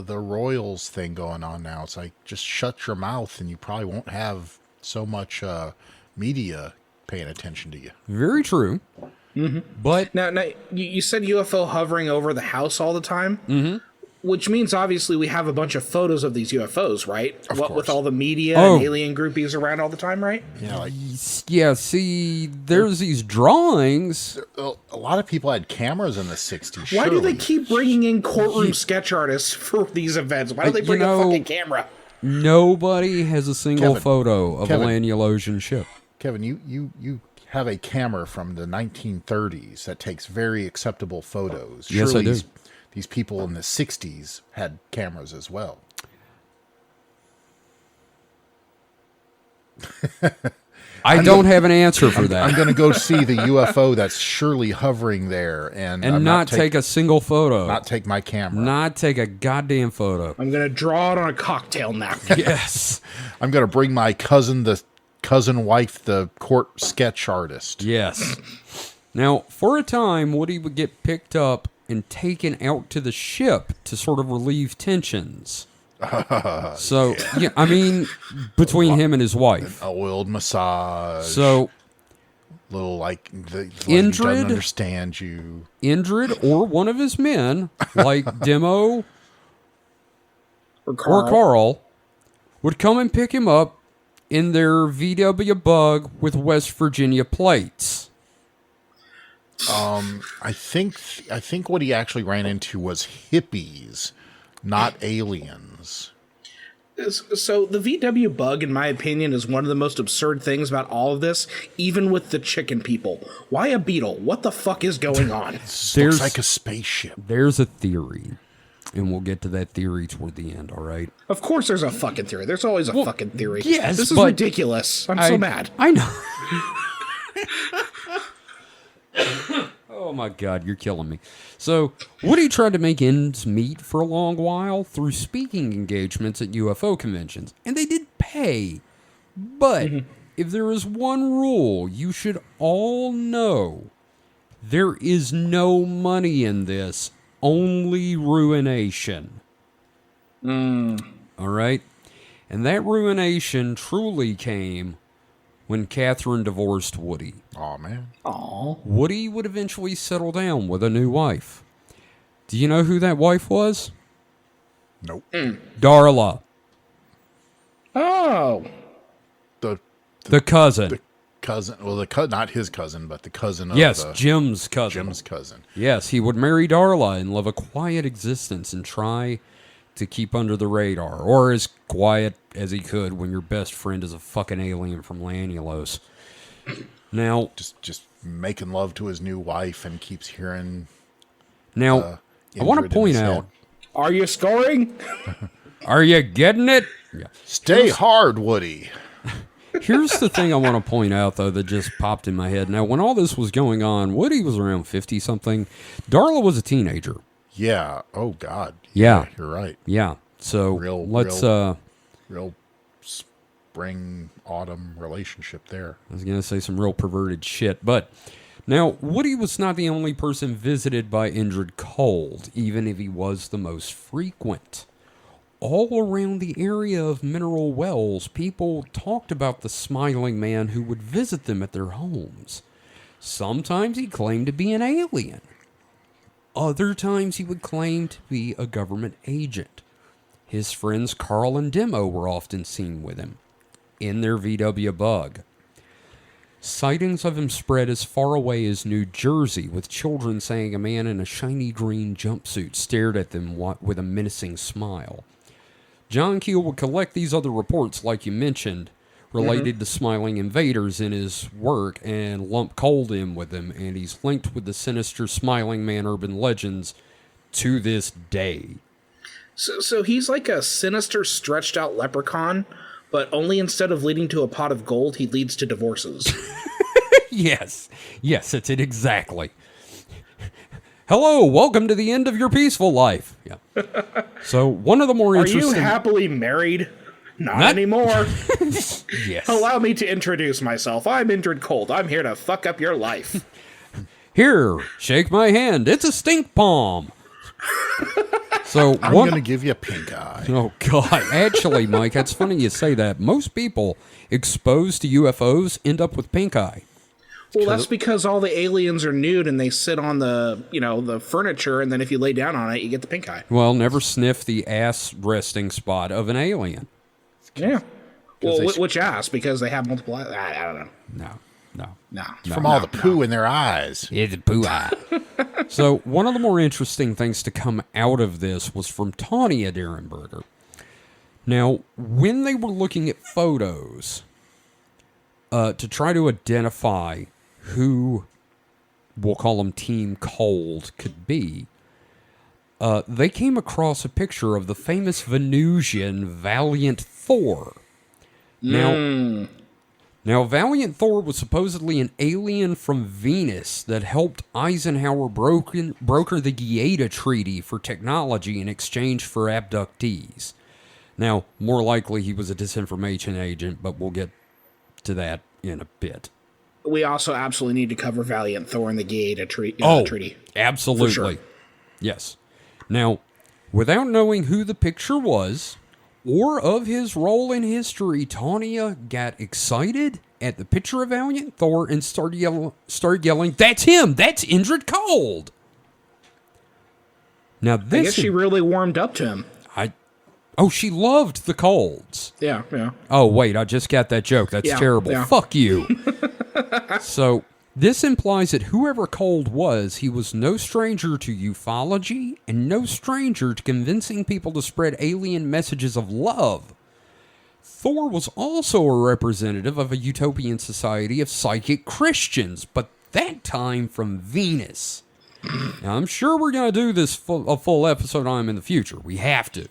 C: Royals thing going on now. It's like, just shut your mouth and you probably won't have so much media paying attention to you.
B: Very true.
A: Mm-hmm.
B: But
A: now you said UFO hovering over the house all the time, which means obviously we have a bunch of photos of these UFOs, right?
C: Of course.
A: With all the media and alien groupies around all the time, right?
C: Yeah,
B: yeah. See, there's these drawings.
C: a lot of people had cameras in the 60s.
A: Why do they
C: surely.
A: keep bringing in courtroom sketch artists for these events? Why don't they bring a fucking camera?
B: Nobody has a single
C: Kevin,
B: photo of
C: Kevin.
B: a Lanulosian ship.
C: Kevin, you have a camera from the 1930s that takes very acceptable photos.
B: Yes,
C: Surely
B: I do.
C: These people in the 60s had cameras as well.
B: I don't have an answer for that.
C: I'm going to go see the UFO that's surely hovering there and
B: not take a single photo.
C: Not take my camera.
B: Not take a goddamn photo.
A: I'm gonna draw it on a cocktail napkin.
B: Yes.
C: I'm going to bring my cousin, the cousin wife, the court sketch artist.
B: Yes. Now, for a time, Woody would get picked up and taken out to the ship to sort of relieve tensions. So, yeah, I mean, between him and his wife.
C: An oiled massage.
B: So,
C: little like the
B: Indrid
C: doesn't understand you.
B: Indrid or one of his men, like Demo
A: Or
B: or Carl, would come and pick him up in their VW Bug with West Virginia plates.
C: I think what he actually ran into was hippies, not aliens.
A: So the VW bug, in my opinion, is one of the most absurd things about all of this, even with the chicken people. Why a beetle? What the fuck is going on?
C: Looks like a spaceship.
B: There's a theory, and we'll get to that theory toward the end, all right?
A: Of course there's a fucking theory. There's always a fucking theory.
B: yes,
A: This is
B: but
A: ridiculous. I'm so mad.
B: I know. Oh my God, you're killing me. So, Woody tried to make ends meet for a long while through speaking engagements at UFO conventions, and they did pay. But if there is one rule you should all know, there is no money in this, only ruination. All right? And that ruination truly came when Catherine divorced Woody.
C: Oh man.
A: Aw.
B: Woody would eventually settle down with a new wife. Do you know who that wife was?
C: Nope.
B: Darla,
A: Oh.
B: the cousin.
C: The cousin. Well, not his cousin, but the cousin of
B: Yes, Jim's cousin.
C: Jim's cousin.
B: Yes, he would marry Darla and live a quiet existence and try to keep under the radar, or as quiet as he could when your best friend is a fucking alien from Lanulos. Now,
C: Just making love to his new wife and keeps hearing.
B: I want
C: Indrid
B: to
C: in
B: point
C: his
B: out,
C: head.
A: Are you scoring?
B: are you getting it? Yeah.
C: Stay hard, Woody.
B: Here's the thing I want to point out, though, that just popped in my head. Now, when all this was going on, Woody was around 50-something. Darla was a teenager.
C: Yeah. Oh God.
B: Yeah.
C: You're right.
B: Yeah. So, let's...
C: Real spring autumn relationship there.
B: I was going to say some real perverted shit, but now Woody was not the only person visited by Indrid Cold, even if he was the most frequent. All around the area of Mineral Wells, people talked about the smiling man who would visit them at their homes. Sometimes he claimed to be an alien. Other times he would claim to be a government agent. His friends Carl and Demo were often seen with him in their VW Bug. Sightings of him spread as far away as New Jersey, with children saying a man in a shiny green jumpsuit stared at them with a menacing smile. John Keel would collect these other reports, like you mentioned, related to smiling invaders in his work and lumped Cold in with them, and he's linked with the sinister Smiling Man urban legends to this day.
A: So he's like a sinister, stretched-out leprechaun, but only instead of leading to a pot of gold, he leads to divorces.
B: Yes, that's it exactly. Hello, welcome to the end of your peaceful life. Yeah. So one of the more interesting...
A: Are you happily married? Not anymore.
B: Yes.
A: Allow me to introduce myself. I'm Indrid Cold. I'm here to fuck up your life.
B: Here, shake my hand. It's a stink palm. So
C: I'm going to give you a pink eye.
B: Oh, God. Actually, Mike, that's funny you say that. Most people exposed to UFOs end up with pink eye.
A: Well, that's because all the aliens are nude and they sit on the furniture, and then if you lay down on it, you get the pink eye.
B: Well, never sniff the ass resting spot of an alien.
A: Yeah. Well, which ass? Because they have multiple eyes? I don't know.
B: No.
C: From all the poo in their eyes.
B: It's a poo eye. So, one of the more interesting things to come out of this was from Tanya Derenberger. Now, when they were looking at photos to try to identify who, we'll call them Team Cold, could be, they came across a picture of the famous Venusian Valiant Thor. Now, Valiant Thor was supposedly an alien from Venus that helped Eisenhower broker the Gaeta Treaty for technology in exchange for abductees. Now, more likely he was a disinformation agent, but we'll get to that in a bit.
A: We also absolutely need to cover Valiant Thor and the Gaeta Treaty.
B: Absolutely.
A: Sure.
B: Yes. Now, without knowing who the picture was or of his role in history, Tanya got excited at the picture of Valiant Thor and started yelling, "That's him! That's Indrid Cold!" Now, this...
A: I guess she really warmed up to him.
B: Oh, she loved the Colds.
A: Yeah.
B: Oh, wait, I just got that joke. That's terrible.
A: Yeah.
B: Fuck you. So, this implies that whoever Cold was, he was no stranger to ufology and no stranger to convincing people to spread alien messages of love. Thor was also a representative of a utopian society of psychic Christians, but that time from Venus. Now, I'm sure we're going to do this a full episode on him in the future. We have to.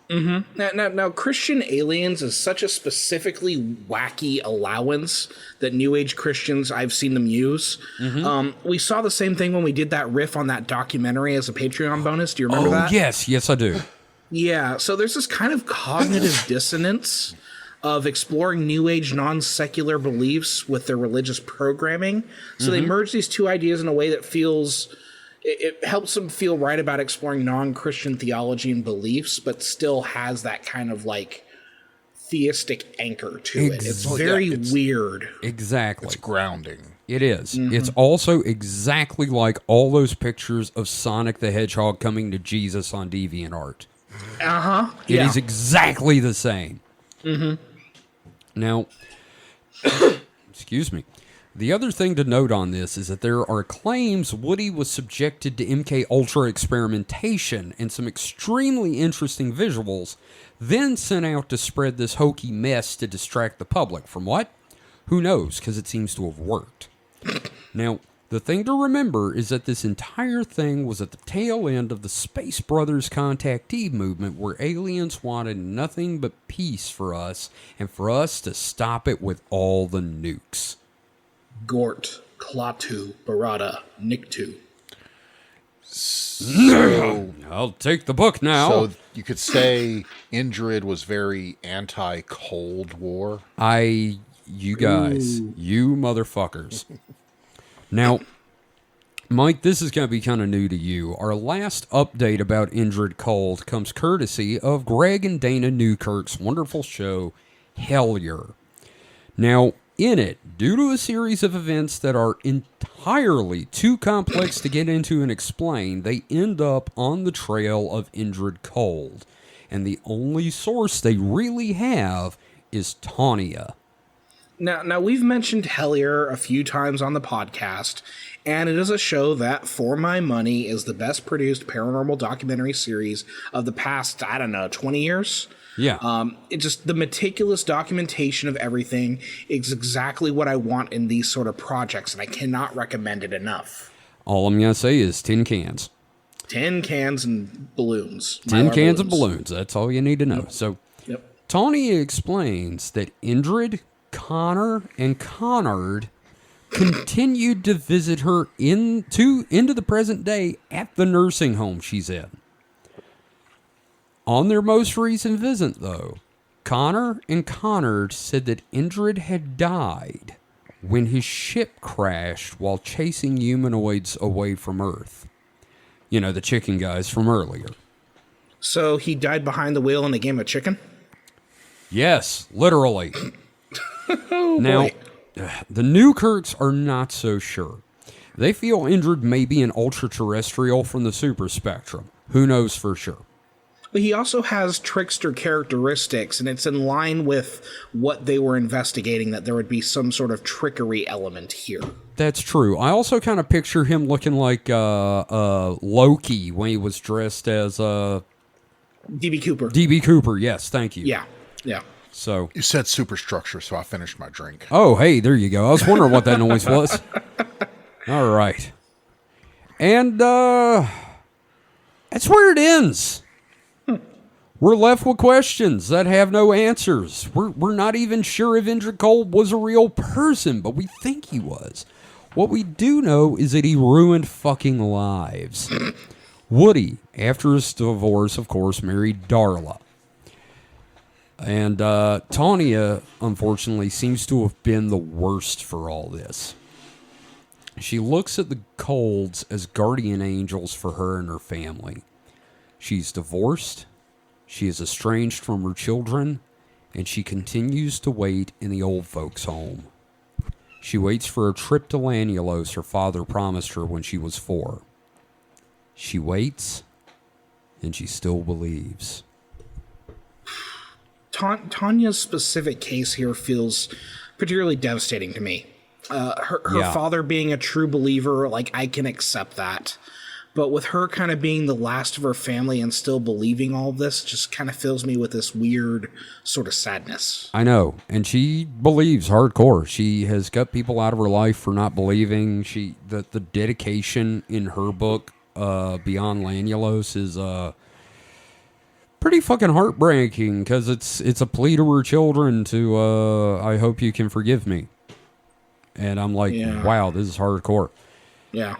A: Mm-hmm. Now, Christian aliens is such a specifically wacky allowance that New Age Christians, I've seen them use. Mm-hmm. We saw the same thing when we did that riff on that documentary as a Patreon bonus. Do you remember that?
B: Yes, I do.
A: Yeah, so there's this kind of cognitive dissonance of exploring New Age non-secular beliefs with their religious programming. So they merge these two ideas in a way that feels... It helps them feel right about exploring non-Christian theology and beliefs, but still has that kind of like theistic anchor to it. It's very weird.
B: Exactly.
C: It's grounding.
B: It is. Mm-hmm. It's also exactly like all those pictures of Sonic the Hedgehog coming to Jesus on DeviantArt.
A: Uh-huh.
B: It is exactly the same. Mm-hmm. Now, excuse me. The other thing to note on this is that there are claims Woody was subjected to MK Ultra experimentation and some extremely interesting visuals, then sent out to spread this hokey mess to distract the public. From what? Who knows, because it seems to have worked. Now, the thing to remember is that this entire thing was at the tail end of the Space Brothers contactee movement, where aliens wanted nothing but peace for us, and for us to stop it with all the nukes.
A: Gort, Klaatu, Barada, Nikto.
C: So
B: I'll take the book now.
C: So you could say Indrid was very anti-Cold War.
B: You guys, you motherfuckers. Now, Mike, this is going to be kind of new to you. Our last update about Indrid Cold comes courtesy of Greg and Dana Newkirk's wonderful show, Hellier. Now, in it, due to a series of events that are entirely too complex to get into and explain, they end up on the trail of Indrid Cold. And the only source they really have is Tanya.
A: Now we've mentioned Hellier a few times on the podcast, and it is a show that, for my money, is the best produced paranormal documentary series of the past, 20 years.
B: Yeah.
A: It just, the meticulous documentation of everything is exactly what I want in these sort of projects, and I cannot recommend it enough.
B: All I'm going to say is tin cans.
A: Tin cans and balloons.
B: Tin cans and balloons. That's all you need to know. So,
A: Yep.
B: Tony explains that Indrid, Connor, and Connard continued to visit her into the present day at the nursing home she's in. On their most recent visit, though, Connor and Connard said that Indrid had died when his ship crashed while chasing humanoids away from Earth. You know, the chicken guys from earlier.
A: So he died behind the wheel in a game of chicken?
B: Yes, literally.
A: Oh,
B: Now,
A: boy.
B: the Newkirks are not so sure. They feel Indrid may be an ultra-terrestrial from the super spectrum. Who knows for sure?
A: But he also has trickster characteristics, and it's in line with what they were investigating, that there would be some sort of trickery element here.
B: That's true. I also kind of picture him looking like Loki when he was dressed as
A: D.B. Cooper.
B: D.B. Cooper. Yes, thank you.
A: Yeah, yeah.
B: So
C: You said superstructure, so I finished my drink.
B: oh, hey, there you go. I was wondering what that noise was. All right. And that's where it ends. We're left with questions that have no answers. We're not even sure if Indrid Cold was a real person, but we think he was. What we do know is that he ruined fucking lives. Woody, after his divorce, of course, married Darla. And Tanya, unfortunately, seems to have been the worst for all this. She looks at the Colds as guardian angels for her and her family. She's divorced, she is estranged from her children, and she continues to wait in the old folks' home. She waits for a trip to Lanulos her father promised her when she was 4. She waits, and she still believes.
A: Tanya's specific case here feels particularly devastating to me. Her
B: Yeah.
A: father being a true believer, like, I can accept that. But with her kind of being the last of her family and still believing all of this, just kind of fills me with this weird sort of sadness.
B: I know, and she believes hardcore. She has cut people out of her life for not believing. The dedication in her book, Beyond Lanulos, is pretty fucking heartbreaking because it's a plea to her children to I hope you can forgive me. And I'm like,
A: Yeah.
B: wow, this is hardcore.
A: Yeah.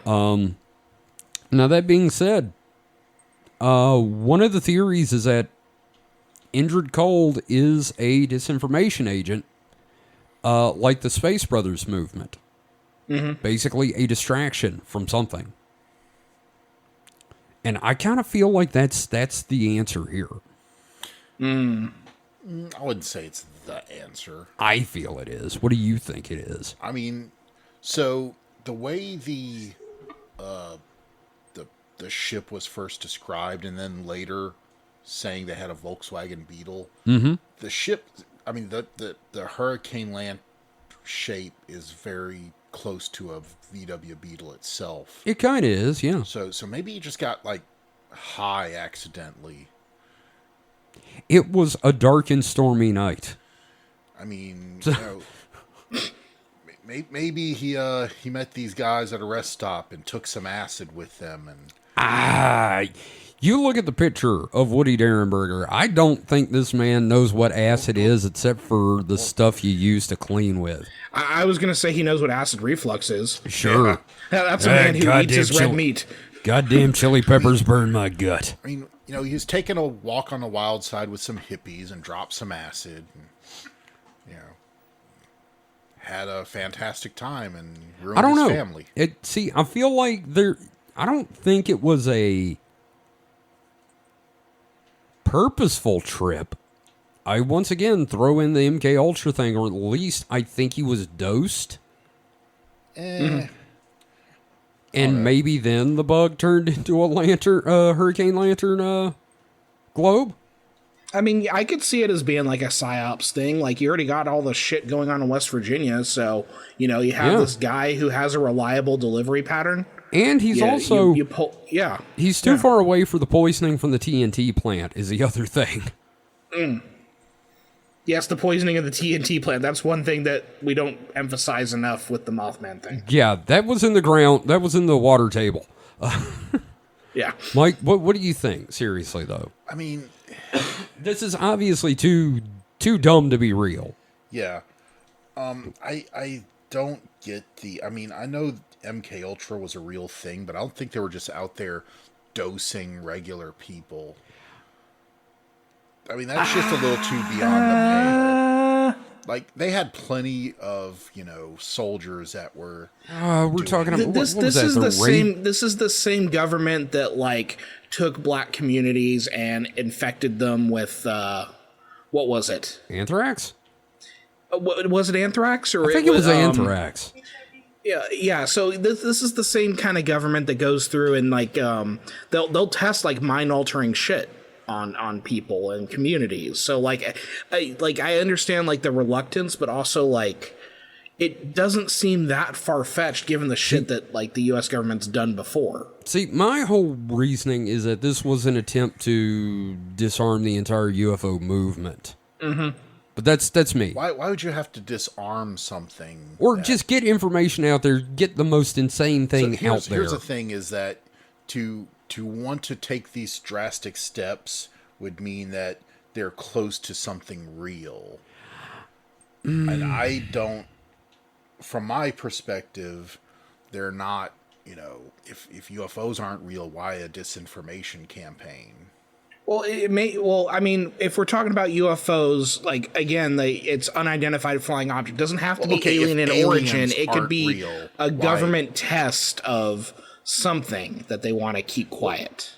B: Now, that being said, one of the theories is that Indrid Cold is a disinformation agent, like the Space Brothers movement. Mm-hmm. Basically, a distraction from something. And I kind of feel like that's the answer here.
C: I wouldn't say it's the answer.
B: I feel it is. What do you think it is?
C: I mean, so the way the ship was first described, and then later saying they had a Volkswagen Beetle. Mm-hmm. The ship, I mean, the Hurricane Land shape is very close to a VW Beetle itself.
B: It kind of is, yeah.
C: So maybe you just got like high accidentally.
B: It was a dark and stormy night.
C: I mean, maybe he met these guys at a rest stop and took some acid with them. And
B: You look at the picture of Woody Derenberger. I don't think this man knows what acid is except for the stuff you use to clean with.
A: I was going to say he knows what acid reflux is.
B: Sure.
A: Yeah. That's a man who eats his red meat.
B: Goddamn chili peppers burn my gut.
C: I mean, he was taking a walk on the wild side with some hippies and dropped some acid. And, had a fantastic time and ruined his family.
B: I feel like I don't think it was a purposeful trip. I once again throw in the MK Ultra thing, or at least I think he was dosed. And maybe then the bug turned into a hurricane lantern globe.
A: I mean, I could see it as being like a PsyOps thing. Like, you already got all the shit going on in West Virginia, so, you have this guy who has a reliable delivery pattern.
B: And he's also...
A: He's
B: too far away for the poisoning from the TNT plant is the other thing.
A: Yes, the poisoning of the TNT plant. That's one thing that we don't emphasize enough with the Mothman thing.
B: Yeah, that was in the ground. That was in the water table.
A: Yeah.
B: Mike, what do you think? Seriously, though.
C: I mean,
B: This is obviously too dumb to be real.
C: yeah. I don't get the. I mean, I know MK Ultra was a real thing, but I don't think they were just out there dosing regular people. I mean, that's just a little too beyond the pale. Like, they had plenty of, soldiers that were.
B: We're talking about
A: This
B: what was that,
A: is
B: the
A: the
B: rape?
A: same. This is the same government that took black communities and infected them with what was it?
B: Anthrax?
A: Was it anthrax or
B: I think it was anthrax.
A: Yeah. So this is the same kind of government that goes through and they'll test mind altering shit on people and communities. So I understand the reluctance, but also it doesn't seem that far fetched given the shit that the U.S. government's done before.
B: See, my whole reasoning is that this was an attempt to disarm the entire UFO movement. Mm-hmm. But that's me.
C: Why would you have to disarm something?
B: Or just get information out there, get the most insane thing out there.
C: Here's the thing: is that to want to take these drastic steps would mean that they're close to something real, and I don't. From my perspective, they're not. If UFOs aren't real, why a disinformation campaign?
A: Well, I mean, if we're talking about UFOs, again, it's unidentified flying object. It doesn't have to be alien in origin. It could be a government test of something that they want to keep quiet.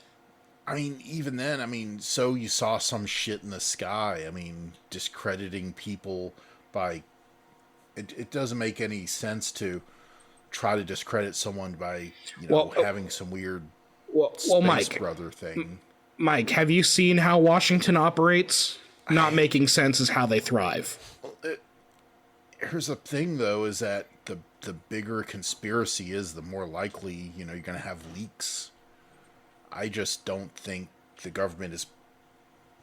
C: I mean, even then, so you saw some shit in the sky. Discrediting people by... It doesn't make any sense to try to discredit someone by, having some weird space
A: Mike,
C: brother thing.
A: Mike, have you seen how Washington operates? Not making sense is how they thrive.
C: Here's the thing, though, is that the bigger a conspiracy is, the more likely, you're going to have leaks. I just don't think the government is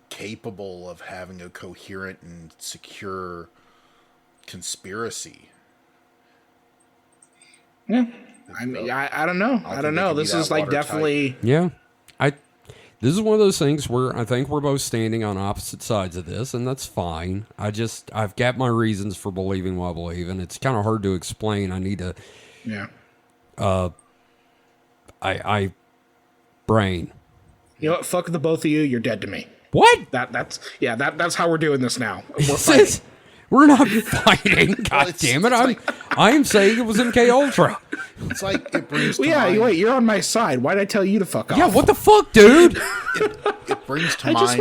C: capable of having a coherent and secure conspiracy.
A: Yeah. I mean, I don't know. I don't know. This is definitely...
B: Yeah. This is one of those things where I think we're both standing on opposite sides of this, and that's fine. I've got my reasons for believing what I believe, and it's kind of hard to explain. I need to...
A: Yeah.
B: Brain.
A: You know what? Fuck the both of you. You're dead to me.
B: What?
A: That's how we're doing this now. We're
B: fighting. We're not fighting. God damn it! I am saying it was MK Ultra.
C: It's it brings to
A: mind... wait, you're on my side. Why'd I tell you to fuck off?
B: Yeah, what the fuck, dude?
C: It brings to mind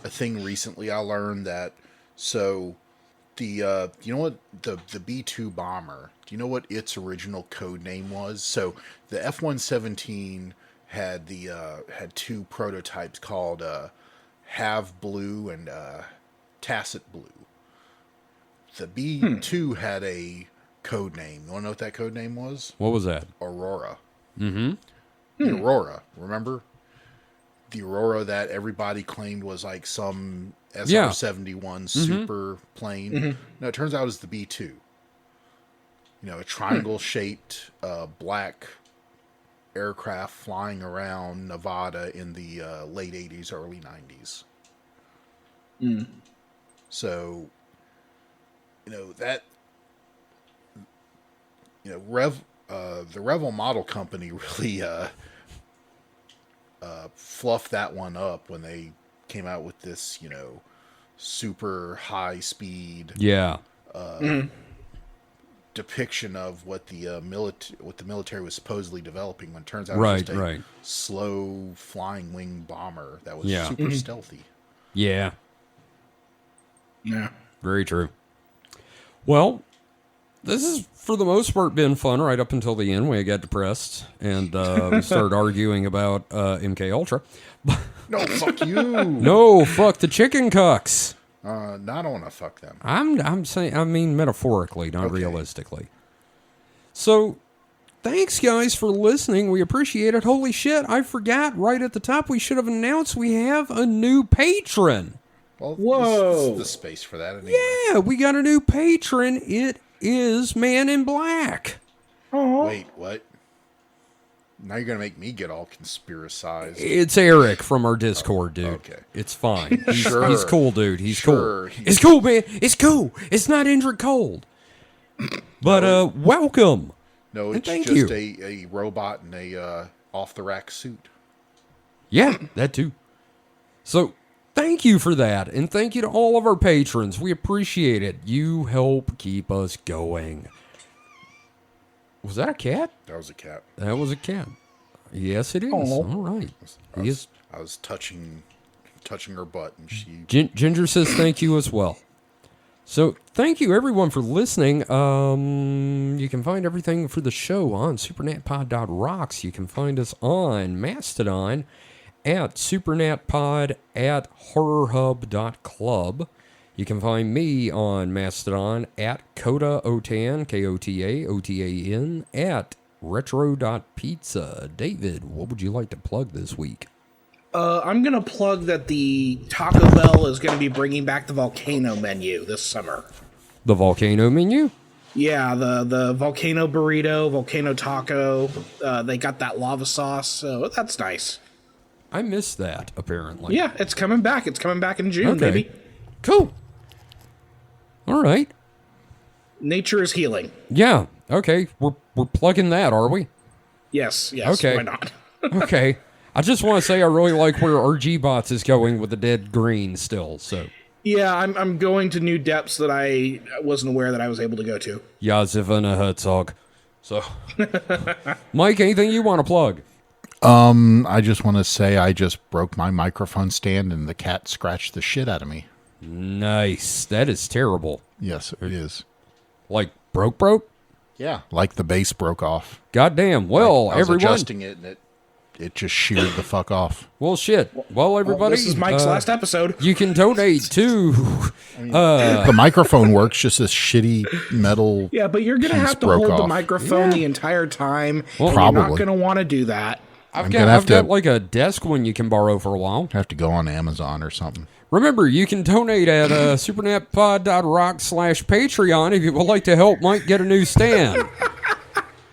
C: a thing recently I learned that. So the you know what the B-2 bomber? Do you know what its original code name was? So the F-117 had had two prototypes called Have Blue and Tacit Blue. The B-2 had a code name. You want to know what that code name was?
B: What was that?
C: Aurora. Mm-hmm. The Aurora, remember? The Aurora that everybody claimed was some SR-71 super plane. Mm-hmm. No, it turns out it's the B-2. A triangle-shaped black aircraft flying around Nevada in the late 80s, early 90s. Mm. So, that... the Revell Model Company really fluffed that one up when they came out with this, super high speed depiction of what the military was supposedly developing, when it turns out it was just a slow flying wing bomber that was super stealthy.
B: Yeah.
A: Yeah.
B: Very true. Well, this has, for the most part, been fun right up until the end when I got depressed and we started arguing about MK Ultra.
C: No, fuck you.
B: No, fuck the chicken cucks.
C: I don't want to fuck them.
B: I'm saying, metaphorically, not realistically. So, thanks, guys, for listening. We appreciate it. Holy shit, I forgot right at the top. We should have announced we have a new patron.
C: Well,
A: Whoa.
C: This is the space for that anyway.
B: Yeah, we got a new patron. It is Man in Black.
A: Oh.
C: Wait, what? Now you're going to make me get all conspiracized.
B: It's Eric from our Discord, dude.
C: Okay.
B: It's fine.
C: Sure.
B: He's cool, dude. He's
C: Sure.
B: cool. It's cool, man. It's cool. It's not Indrid Cold. But welcome.
C: No,
B: And
C: it's
B: thank
C: just
B: you.
C: a robot in a off-the-rack suit.
B: Yeah, that too. So, thank you for that. And thank you to all of our patrons. We appreciate it. You help keep us going. Was that a cat?
C: That was a cat.
B: That was a cat. Yes, it is.
A: Aw.
B: All right.
C: I was touching her butt, and she...
B: Ginger says thank you as well. So, thank you everyone for listening. You can find everything for the show on supernatpod.rocks. You can find us on Mastodon at supernatpod at horrorhub.club. You can find me on Mastodon at Kota0tan, K-O-T-A-O-T-A-N, at retro.pizza. David, what would you like to plug this week?
A: I'm going to plug that the Taco Bell is going to be bringing back the volcano menu this summer.
B: The volcano menu?
A: Yeah, the volcano burrito, volcano taco. They got that lava sauce, so that's nice.
B: I missed that, apparently.
A: Yeah, it's coming back. It's coming back in June,
B: Okay.
A: baby.
B: Cool. All right.
A: Nature is healing.
B: Yeah. Okay. We're plugging that, are we?
A: Yes,
B: Okay.
A: why not?
B: Okay. I just want to say I really like where RG Bots is going with the dead green still. So
A: Yeah, I'm going to new depths that I wasn't aware that I was able to go to.
B: ja, Savannah Herzog. So Mike, anything you want to plug?
C: I just want to say I just broke my microphone stand, and the cat scratched the shit out of me.
B: Nice. That is terrible.
C: Yes, it is.
B: Like broke?
C: Yeah. Like the base broke off.
B: Goddamn. Well,
C: I was
B: everyone.
C: adjusting it, and it just sheared the fuck off.
B: Well, shit. Well, everybody.
A: This is Mike's last episode.
B: You can donate to.
C: The microphone works, just this shitty metal.
A: Yeah, but you're going to
C: piece
A: have to
C: broke
A: hold the
C: off.
A: microphone the entire time.
B: Well,
A: and you're not
C: probably.
A: going to want to do that.
B: I've
C: gonna have
B: got
C: to-
B: like a desk one you can borrow for a while.
C: Have to go on Amazon or something.
B: Remember, you can donate at supernatpod.rock/Patreon if you would like to help Mike get a new stand.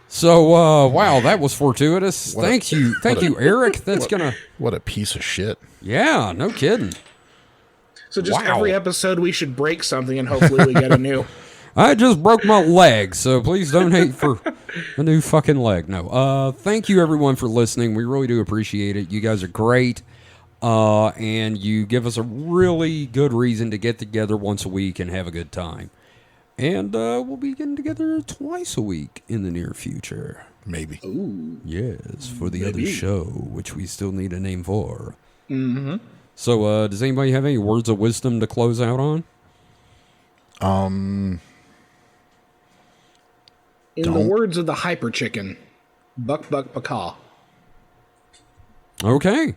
B: So, wow, that was fortuitous. Thank you, Eric. That's gonna.
C: What a piece of shit.
B: Yeah, no kidding.
A: So just
B: Wow.
A: every episode we should break something and hopefully we get a new.
B: I just broke my leg, so please donate for a new fucking leg. No, thank you everyone for listening. We really do appreciate it. You guys are great, and you give us a really good reason to get together once a week and have a good time. And we'll be getting together twice a week in the near future.
C: Maybe.
B: Yes, for the other show, which we still need a name for. Mm-hmm. So, does anybody have any words of wisdom to close out on?
A: In the words of the hyper chicken, buck buck pacaw.
B: Okay.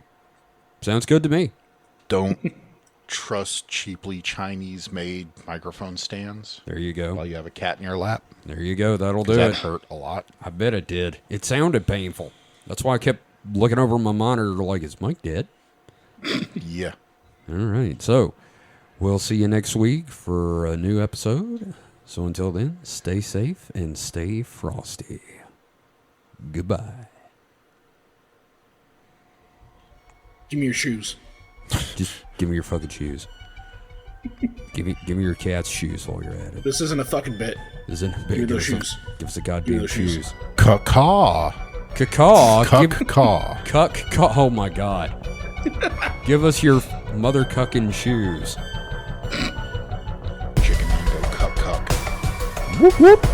B: Sounds good to me.
C: Don't trust cheaply Chinese-made microphone stands
B: There you go.
C: while you have a cat in your lap.
B: There you go. That'll do
C: That
B: it.
C: hurt a lot.
B: I bet it did. It sounded painful. That's why I kept looking over my monitor like, is Mike dead?
C: Yeah.
B: All right. So, we'll see you next week for a new episode. So until then, stay safe and stay frosty. Goodbye.
A: Give me your shoes.
B: Just give me your fucking shoes. Give me your cat's shoes while you're at it.
A: This isn't a fucking bit.
B: Isn't it?
A: Give me those shoes.
B: Give us a
A: Give
B: goddamn
A: me those shoes.
B: shoes.
C: Caw.
B: Caw.
C: Cuck-caw.
B: Cuck. Oh my god. Give us your mother cucking shoes.
C: Chicken mango cuck-cuck.
B: Whoop whoop.